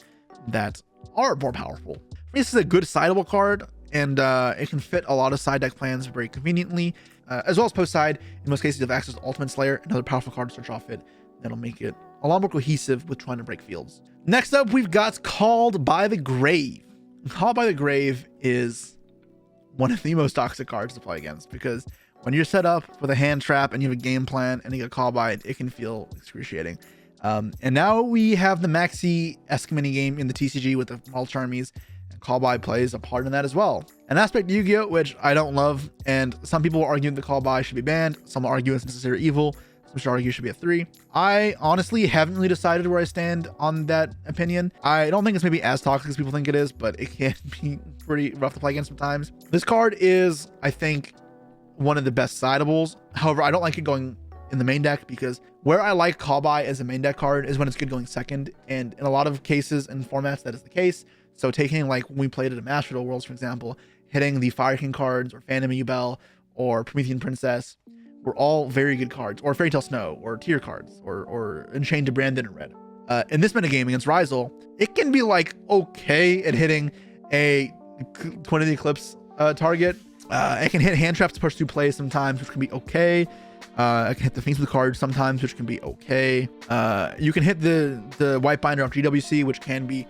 that are more powerful. For me, this is a good sideable card, and it can fit a lot of side deck plans very conveniently, as well as post side. In most cases, you have access to Ultimate Slayer, another powerful card to search off it. That'll make it a lot more cohesive with trying to break fields. Next up, we've got Called by the Grave. Called by the Grave is one of the most toxic cards to play against, because when you're set up with a hand trap and you have a game plan and you get called by it, it can feel excruciating. And now we have the Maxi-esque mini game in the TCG with the mulch armies, and call by plays a part in that as well. An aspect of Yu-Gi-Oh, which I don't love, and some people will argue that the call by should be banned, some will argue it's necessary evil, some should argue it should be a 3. I honestly haven't really decided where I stand on that opinion. I don't think it's maybe as toxic as people think it is, but it can be pretty rough to play against sometimes. This card is, I think, one of the best sideables. However, I don't like it going in the main deck, because where I like call by as a main deck card is when it's good going second, and in a lot of cases and formats that is the case. So taking like when we played it at Master Duel Worlds, for example, hitting the Fire King cards or Phantom Belle or Promethean Princess were all very good cards, or Fairy Tale Snow or tier cards, or Enchained to Brandon in red. In this metagame against Rizal, it can be like okay at hitting a Twin of the Eclipse target. It can hit hand traps to push through plays sometimes, which can be okay. I can hit the Fiendsmith cards sometimes, which can be okay. You can hit the White Binder off GWC, which can be,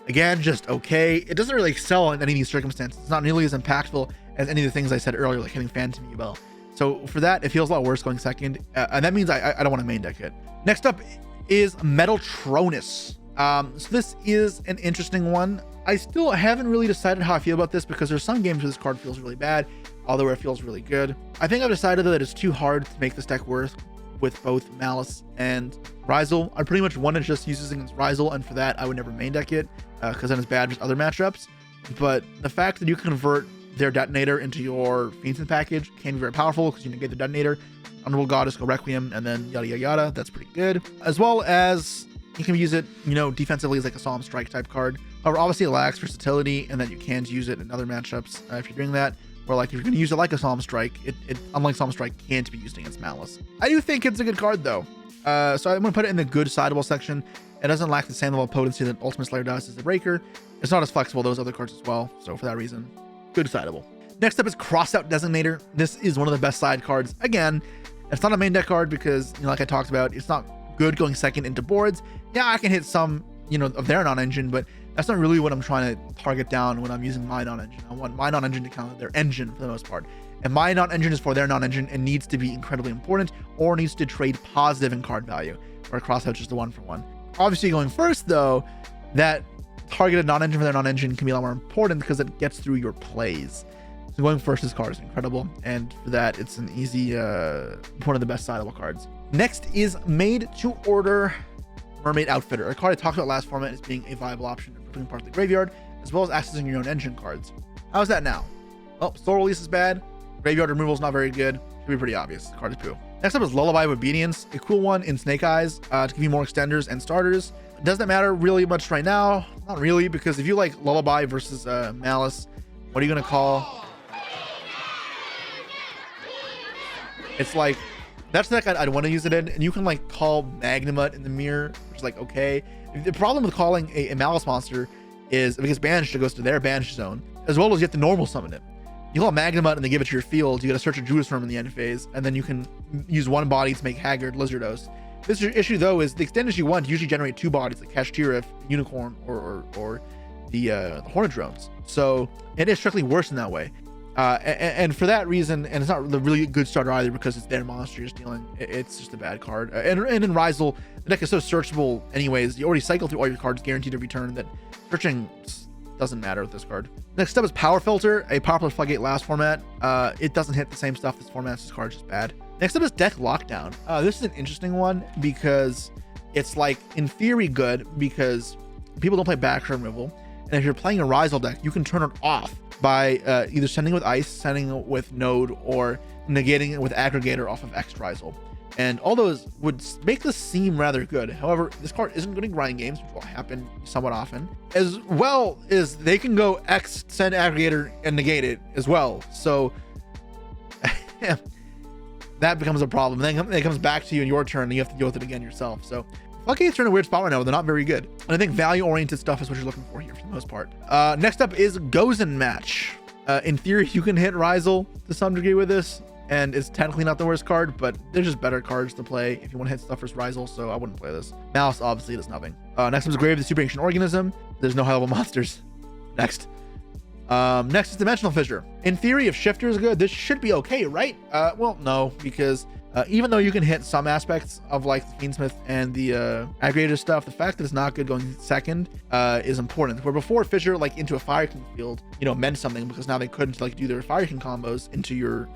again, just okay. It doesn't really excel in any of these circumstances. It's not nearly as impactful as any of the things I said earlier, like hitting Phantom Belle. So for that, it feels a lot worse going second, and that means I don't want to main deck it. Next up is Metaltronus. So this is an interesting one. I still haven't really decided how I feel about this because there's some games where this card feels really bad, although it feels really good. I think I've decided that it's too hard to make this deck work with both Malice and Rizal. I pretty much want to just use this against Rizal, and for that I would never main deck it because then it's bad with other matchups. But the fact that you can convert their detonator into your Fiendson package can be very powerful because you negate the detonator, Underworld Goddess, go Requiem, and then yada yada yada. That's pretty good. As well as you can use it, you know, defensively as like a Solemn Strike type card. However, obviously it lacks versatility, and that you can use it in other matchups if you're doing that. Or like if you're going to use it like a Solemn Strike, it unlike Solemn Strike can't be used against Malice. I do think it's a good card though. So I'm going to put it in the good sideable section. It doesn't lack the same level of potency that Ultimate Slayer does as the Breaker. It's not as flexible as those other cards as well. So for that reason, good sideable. Next up is Crossout Designator. This is one of the best side cards. Again, it's not a main deck card because, you know, like I talked about, it's not good going second into boards. Yeah, I can hit some, you know, of their non-engine, but that's not really what I'm trying to target down when I'm using my non-engine. I want my non-engine to counter their engine for the most part. And my non-engine is for their non-engine and needs to be incredibly important or needs to trade positive in card value, where Crossout just a 1-for-1. Obviously going first though, that targeted non-engine for their non-engine can be a lot more important because it gets through your plays. So going first, this card is incredible, and for that it's an easy one of the best sideable cards. Next is Made to Order Mermaid Outfitter, a card I talked about last format as being a viable option for putting part of the graveyard, as well as accessing your own engine cards. How's that now? Well, Soul Release is bad, graveyard removal is not very good. Should be pretty obvious. The card is poo. Next up is Lullaby of Obedience, a cool one in Snake Eyes to give you more extenders and starters. Doesn't matter really much right now, not really, because if you like Lullaby versus Malice, what are you gonna call? It's like, that's the deck I'd want to use it in, and you can like call Magnamut in the mirror, which is like, okay. The problem with calling a Malice monster is if it gets banished, it goes to their banish zone, as well as you have to normal summon it. You call Magnamut and they give it to your field, you gotta search a Druiswurm in the end phase, and then you can use one body to make Haggard, Lizardos. This issue though is the extenders you want usually generate two bodies, like Kashtirif, Unicorn, or the Hornet Drones. So it is strictly worse in that way. And for that reason, and it's not the really good starter either because it's their monster you're stealing. It's just a bad card. And in Rizal, the deck is so searchable anyways. You already cycle through all your cards guaranteed every turn that searching doesn't matter with this card. Next up is Power Filter, a popular Floodgate last format. It doesn't hit the same stuff this format. This card's just bad. Next up is Deck Lockdown. This is an interesting one because it's like in theory good because people don't play background removal. And if you're playing a Rizal deck, you can turn it off by either sending with Ice, sending with Node, or negating it with Aggregator off of X Rizal. And all those would make this seem rather good. However, this card isn't going to grind games, which will happen somewhat often. As well as they can go X, send Aggregator, and negate it as well. So that becomes a problem. Then it comes back to you in your turn, and you have to deal with it again yourself. So Floodgates are in a weird spot right now. They're not very good. And I think value-oriented stuff is what you're looking for here for the most part. Next up is Gozen Match. In theory, you can hit Rizal to some degree with this, and it's technically not the worst card, but there's just better cards to play if you want to hit stuff versus Rizal, so I wouldn't play this. Malice obviously does nothing. Next up is Grave of the Super Ancient Organism. There's no high-level monsters. Next. Next is Dimensional Fissure. In theory, if Shifter is good, this should be okay, right? Well, no, because even though you can hit some aspects of like the Fiendsmith and the aggregator stuff, the fact that it's not good going second is important. Where before Fissure like into a Fire King field, you know, meant something because now they couldn't like do their Fire King combos into your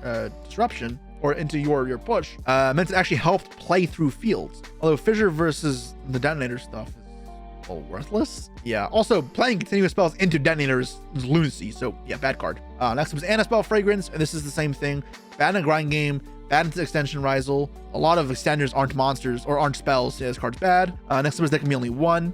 disruption or into your push, meant it actually helped play through fields. Although Fissure versus the detonator stuff is worthless. Yeah, also playing continuous spells into detonators is lunacy, so yeah, bad card. Next was Anaspell Fragrance, and this is the same thing. Bad in a grind game, bad into extension Rizal. A lot of extenders aren't monsters or aren't spells, so yeah, this card's bad. Next up is there can be only one.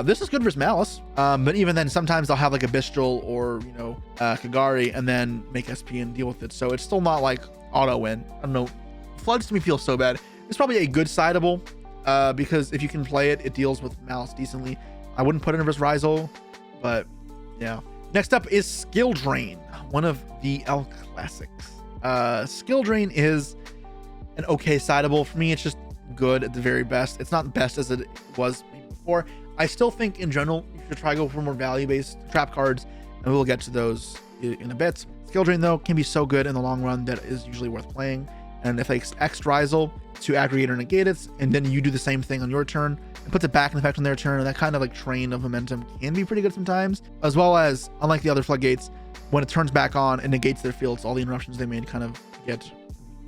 This is good versus Malice, but even then sometimes they'll have like a Bystial or, you know, Kagari and then make SP and deal with it, so it's still not like auto win. I don't know, Floods to me feel so bad. It's probably a good sideable, because if you can play it, it deals with Malice decently. I wouldn't put it in versus Rizal, but yeah. Next up is Skill Drain, one of the L classics. Skill Drain is an okay sideable. For me, it's just good at the very best. It's not best as it was before. I still think in general you should try to go for more value-based trap cards, and we'll get to those in a bit. Skill Drain though can be so good in the long run that is usually worth playing. And if they X Rizal, to aggregate or negate it, and then you do the same thing on your turn and puts it back in effect on their turn, and that kind of like train of momentum can be pretty good sometimes, as well as, unlike the other floodgates, when it turns back on and negates their field, so all the interruptions they made kind of get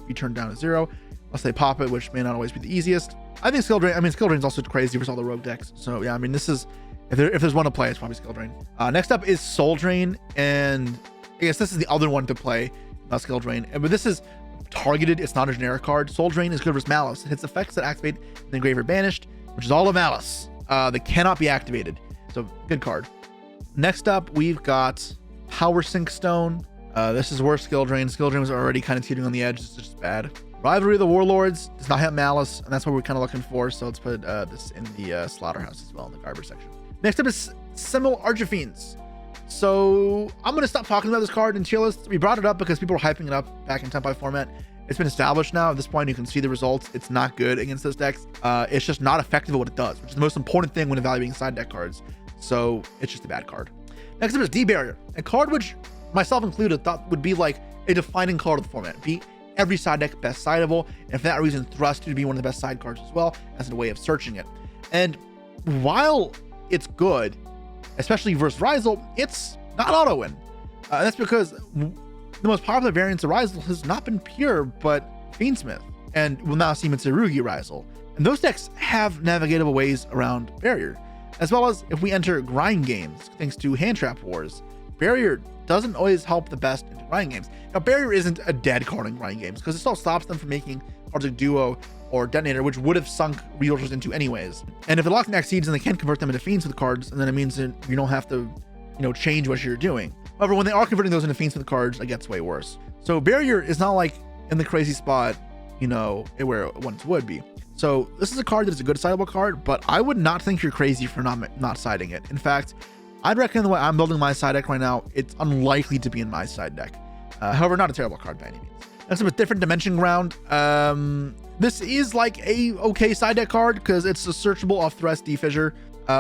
returned down to 0 unless they pop it, which may not always be the easiest. I think Skill Drain, Skill Drain is also crazy versus all the rogue decks, so yeah, this is, if there's one to play, it's probably Skill Drain. Next up is Soul Drain, and I guess this is the other one to play, not Skill Drain, but this is targeted. It's not a generic card. Soul Drain is good versus Malice. It hits effects that activate and then Engraver banished, which is all of Malice. That cannot be activated, so good card. Next up, we've got Power Sink Stone. This is worse Skill Drain. Skill Drain was already kind of teetering on the edge. It's just bad. Rivalry of the Warlords does not have Malice, and that's what we're kind of looking for, so let's put this in the Slaughterhouse as well, in the garbage section. Next up is Semil Archfiends. So I'm going to stop talking about this card in tier list. We brought it up because people were hyping it up back in Tempai format. It's been established now. At this point, you can see the results. It's not good against those decks. It's just not effective at what it does, which is the most important thing when evaluating side deck cards. So it's just a bad card. Next up is D-Barrier, a card which myself included thought would be like a defining card of the format. Be every side deck best sideable, and for that reason, Thrust to be one of the best side cards as well as a way of searching it. And while it's good, especially versus Rizal, it's not auto win. That's because the most popular variants of Rizal has not been pure, but Fiendsmith, and we'll now see Mitsurugi Rizal. And those decks have navigatable ways around Barrier, as well as if we enter grind games, thanks to Hand Trap Wars. Barrier doesn't always help the best into grind games. Now, Barrier isn't a dead card in grind games, because it still stops them from making cards like Duo or Detonator, which would have sunk resources into anyways. And if it locks and exceeds, then they can convert them into Fiends with cards, and then it means that you don't have to, change what you're doing. However, when they are converting those into Fiends with cards, it gets way worse. So Barrier is not like in the crazy spot, where it once would be. So this is a card that is a good sideable card, but I would not think you're crazy for not siding it. In fact, I'd reckon the way I'm building my side deck right now, it's unlikely to be in my side deck. However, not a terrible card by any means. Next up is Different Dimension Ground. This is like a okay side deck card because it's a searchable off Thrust, Defissure,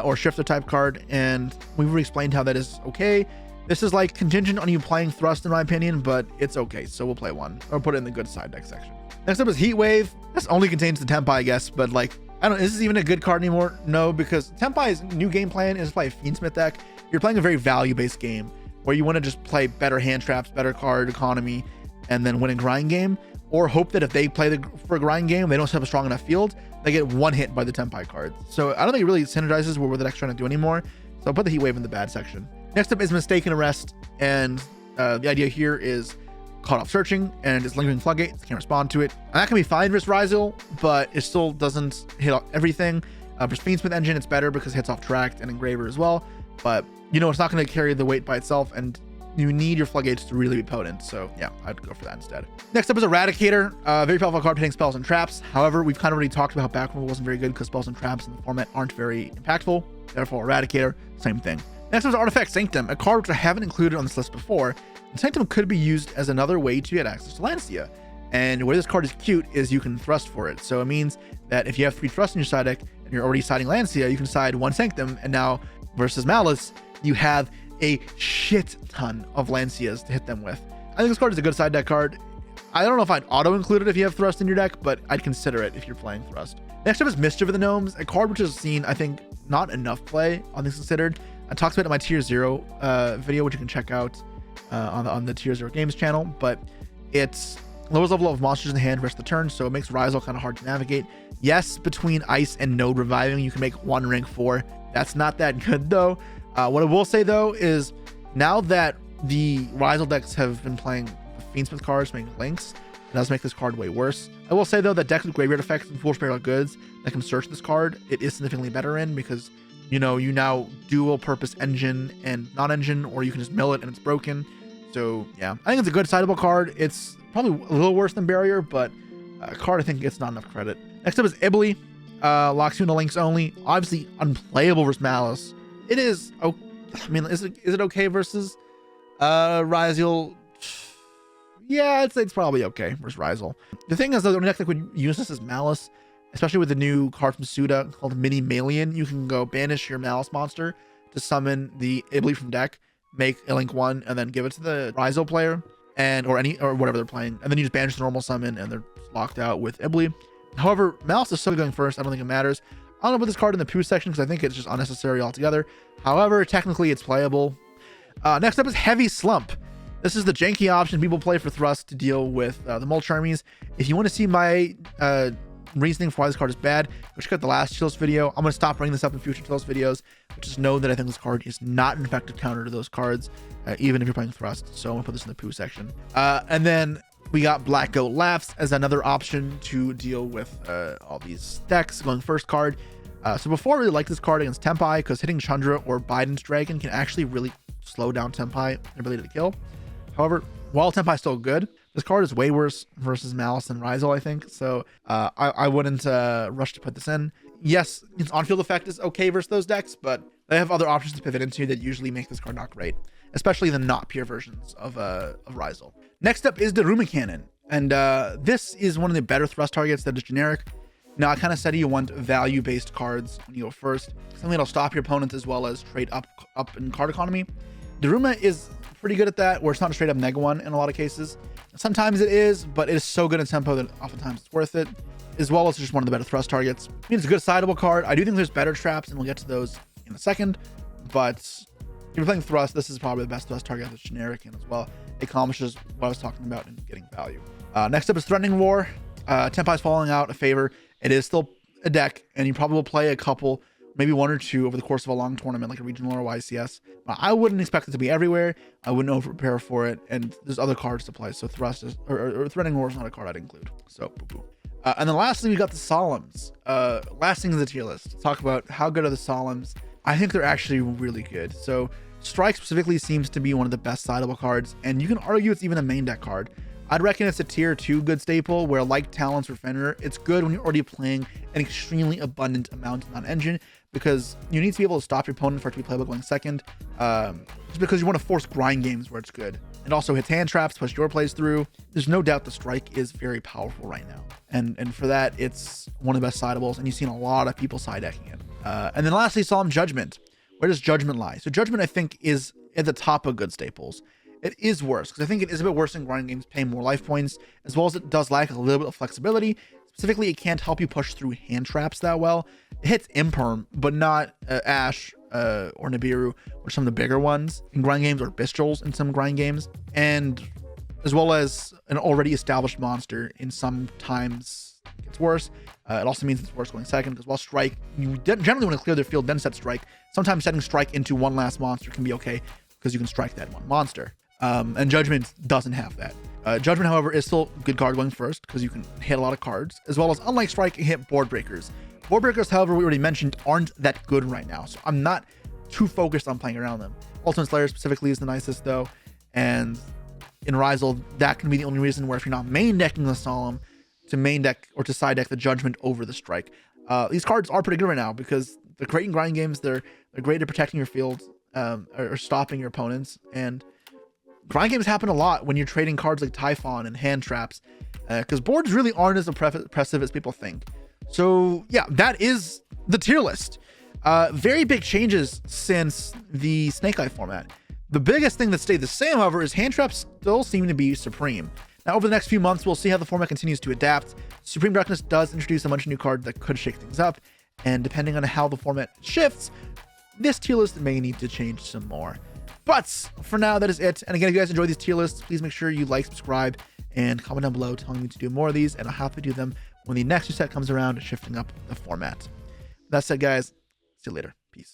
or Shifter type card, and we've already explained how that is okay. This is like contingent on you playing Thrust in my opinion, but it's okay, so we'll play one or put it in the good side deck section. Next up is Heat Wave. This only contains the Tempai, I guess, but like, I don't know, is this even a good card anymore? No, because Tempai's new game plan is to play a Fiendsmith deck. You're playing a very value-based game where you want to just play better hand traps, better card economy, and then win a grind game, or hope that if they play for a grind game, they don't have a strong enough field, they get one hit by the Tempai cards. So I don't think it really synergizes with what the deck's trying to do anymore. So I'll put the Heat Wave in the bad section. Next up is Mistaken Arrest, and the idea here is Caught Off Searching, and it's Lingering Floodgate, can't respond to it. And that can be fine versus Rizal, but it still doesn't hit off everything. Versus Fiendsmith Engine, it's better because it hits off Tract and Engraver as well, but it's not going to carry the weight by itself, and you need your Floodgates to really be potent. So yeah, I'd go for that instead. Next up is Eradicator, very powerful card hitting spells and traps. However, we've kind of already talked about how back row wasn't very good because spells and traps in the format aren't very impactful. Therefore, Eradicator, same thing. Next up is Artifact Sanctum, a card which I haven't included on this list before. And Sanctum could be used as another way to get access to Lancia. And where this card is cute is you can thrust for it. So it means that if you have 3 thrust in your side deck and you're already siding Lancia, you can side 1 Sanctum, and now versus Malice, you have a shit ton of Lancias to hit them with. I think this card is a good side deck card. I don't know if I'd auto include it if you have Thrust in your deck, but I'd consider it if you're playing Thrust. Next up is Mischief of the Gnomes, a card which has seen, I think, not enough play on this considered. I talked about it in my Tier 0 video, which you can check out on the Tier 0 Games channel, but it's lowest level of monsters in the hand versus the turn, so it makes Rizal kind of hard to navigate. Yes, between Ice and Node reviving, you can make 1 rank 4. That's not that good though. What I will say though is now that the Rizal decks have been playing Fiendsmith cards, making links, it does make this card way worse. I will say though that decks with graveyard effects and full spare goods that can search this card, it is significantly better in, because you now dual purpose engine and non-engine, or you can just mill it and it's broken. So yeah, I think it's a good sideable card. It's probably a little worse than Barrier, but a card I think gets not enough credit. Next up is Ibly, locks you into links only, obviously unplayable versus Malice. It is, is it okay versus Rizal? Yeah, I'd say it's probably okay versus Rizal. The thing is, though, the only deck that would use this is Malice, especially with the new card from Suda called Mini Malian. You can go banish your Malice monster to summon the Ibly from deck, make a link 1, and then give it to the Rizal player, or whatever they're playing, and then you just banish the normal summon, and they're locked out with Ibly. However, Meowls is still going first. I don't think it matters. I don't put this card in the poo section because I think it's just unnecessary altogether. However, technically it's playable. Next up is Heavy Slump. This is the janky option people play for Thrust to deal with the mulch armies. If you want to see my reasoning for why this card is bad, go check out the last Chalice video. I'm going to stop bringing this up in future Chalice videos. But just know that I think this card is not an effective counter to those cards, even if you're playing Thrust. So I'm going to put this in the poo section. And then we got Black Goat Laughs as another option to deal with all these decks. Going first card. So before I really like this card against Tempai, because hitting Chandra or Biden's Dragon can actually really slow down Tempai ability to kill. However, while Tempai is still good, this card is way worse versus Malice and Rizal, I think. So I wouldn't rush to put this in. Yes, its on-field effect is okay versus those decks, but they have other options to pivot into that usually make this card not great, especially the not pure versions of Rizal. Next up is the Daruma Cannon, and this is one of the better Thrust targets that is generic. Now, I kind of said you want value-based cards when you go first, something that'll stop your opponents as well as trade up in card economy. Daruma is pretty good at that, where it's not a straight up neg one in a lot of cases. Sometimes it is, but it is so good in tempo that oftentimes it's worth it, as well as just one of the better Thrust targets. I mean, it's a good sideable card. I do think there's better traps, and we'll get to those in a second, but if you're playing Thrust, this is probably the best Thrust target that's generic, and as well, it accomplishes what I was talking about in getting value. Next up is Threatening Roar. Tempai's falling out of favor. It is still a deck, and you probably will play a couple, maybe one or two over the course of a long tournament, like a regional or YCS. I wouldn't expect it to be everywhere. I wouldn't over-prepare for it, and there's other cards to play. So Thrust is, or Threatening Roar is not a card I'd include. So boo-boo. And then lastly, we got the Solemns. Last thing is the tier list. Let's talk about how good are the Solemns. I think they're actually really good. So Strike specifically seems to be one of the best sideable cards, and you can argue it's even a main deck card. I'd reckon it's a tier 2 good staple, where like Talents or Fenrir, it's good when you're already playing an extremely abundant amount on engine, because you need to be able to stop your opponent for it to be playable going second, just because you want to force grind games where it's good. It also hits hand traps, push your plays through. There's no doubt the Strike is very powerful right now, and for that, it's one of the best sideables, and you've seen a lot of people side decking it. And then lastly, Solemn Judgment. Where does Judgment lie? So Judgment, I think, is at the top of good staples. It is worse, because I think it is a bit worse in grinding games, paying more life points, as well as it does lack a little bit of flexibility. Specifically, it can't help you push through hand traps that well. It hits Imperm, but not Ash or Nibiru, or some of the bigger ones in grind games, or Bystials in some grind games, and as well as an already established monster in some times gets worse. It also means it's worse going second, because while Strike, you generally want to clear their field, then set Strike. Sometimes setting Strike into one last monster can be okay, because you can strike that one monster. And Judgment doesn't have that. Judgment, however, is still a good card going first, because you can hit a lot of cards, as well as, unlike Strike, you hit Board Breakers. Board Breakers, however, we already mentioned, aren't that good right now, so I'm not too focused on playing around them. Ultimate Slayer specifically is the nicest, though, and in Rizal, that can be the only reason where if you're not main decking the Solemn, to main deck or to side deck the Judgment over the Strike. These cards are pretty good right now, because they're great in grind games, they're great at protecting your field, or stopping your opponents, and grind games happen a lot when you're trading cards like Typhon and hand traps, because boards really aren't as oppressive as people think. So yeah, that is the tier list. Very big changes since the Snake Eye format. The biggest thing that stayed the same, however, is hand traps still seem to be supreme. Now, over the next few months, we'll see how the format continues to adapt. Supreme Darkness does introduce a bunch of new cards that could shake things up, and depending on how the format shifts, this tier list may need to change some more. But for now, that is it. And again, if you guys enjoy these tier lists, please make sure you like, subscribe, and comment down below telling me to do more of these, and I'll happily do them when the next new set comes around, shifting up the format. That said, guys, see you later.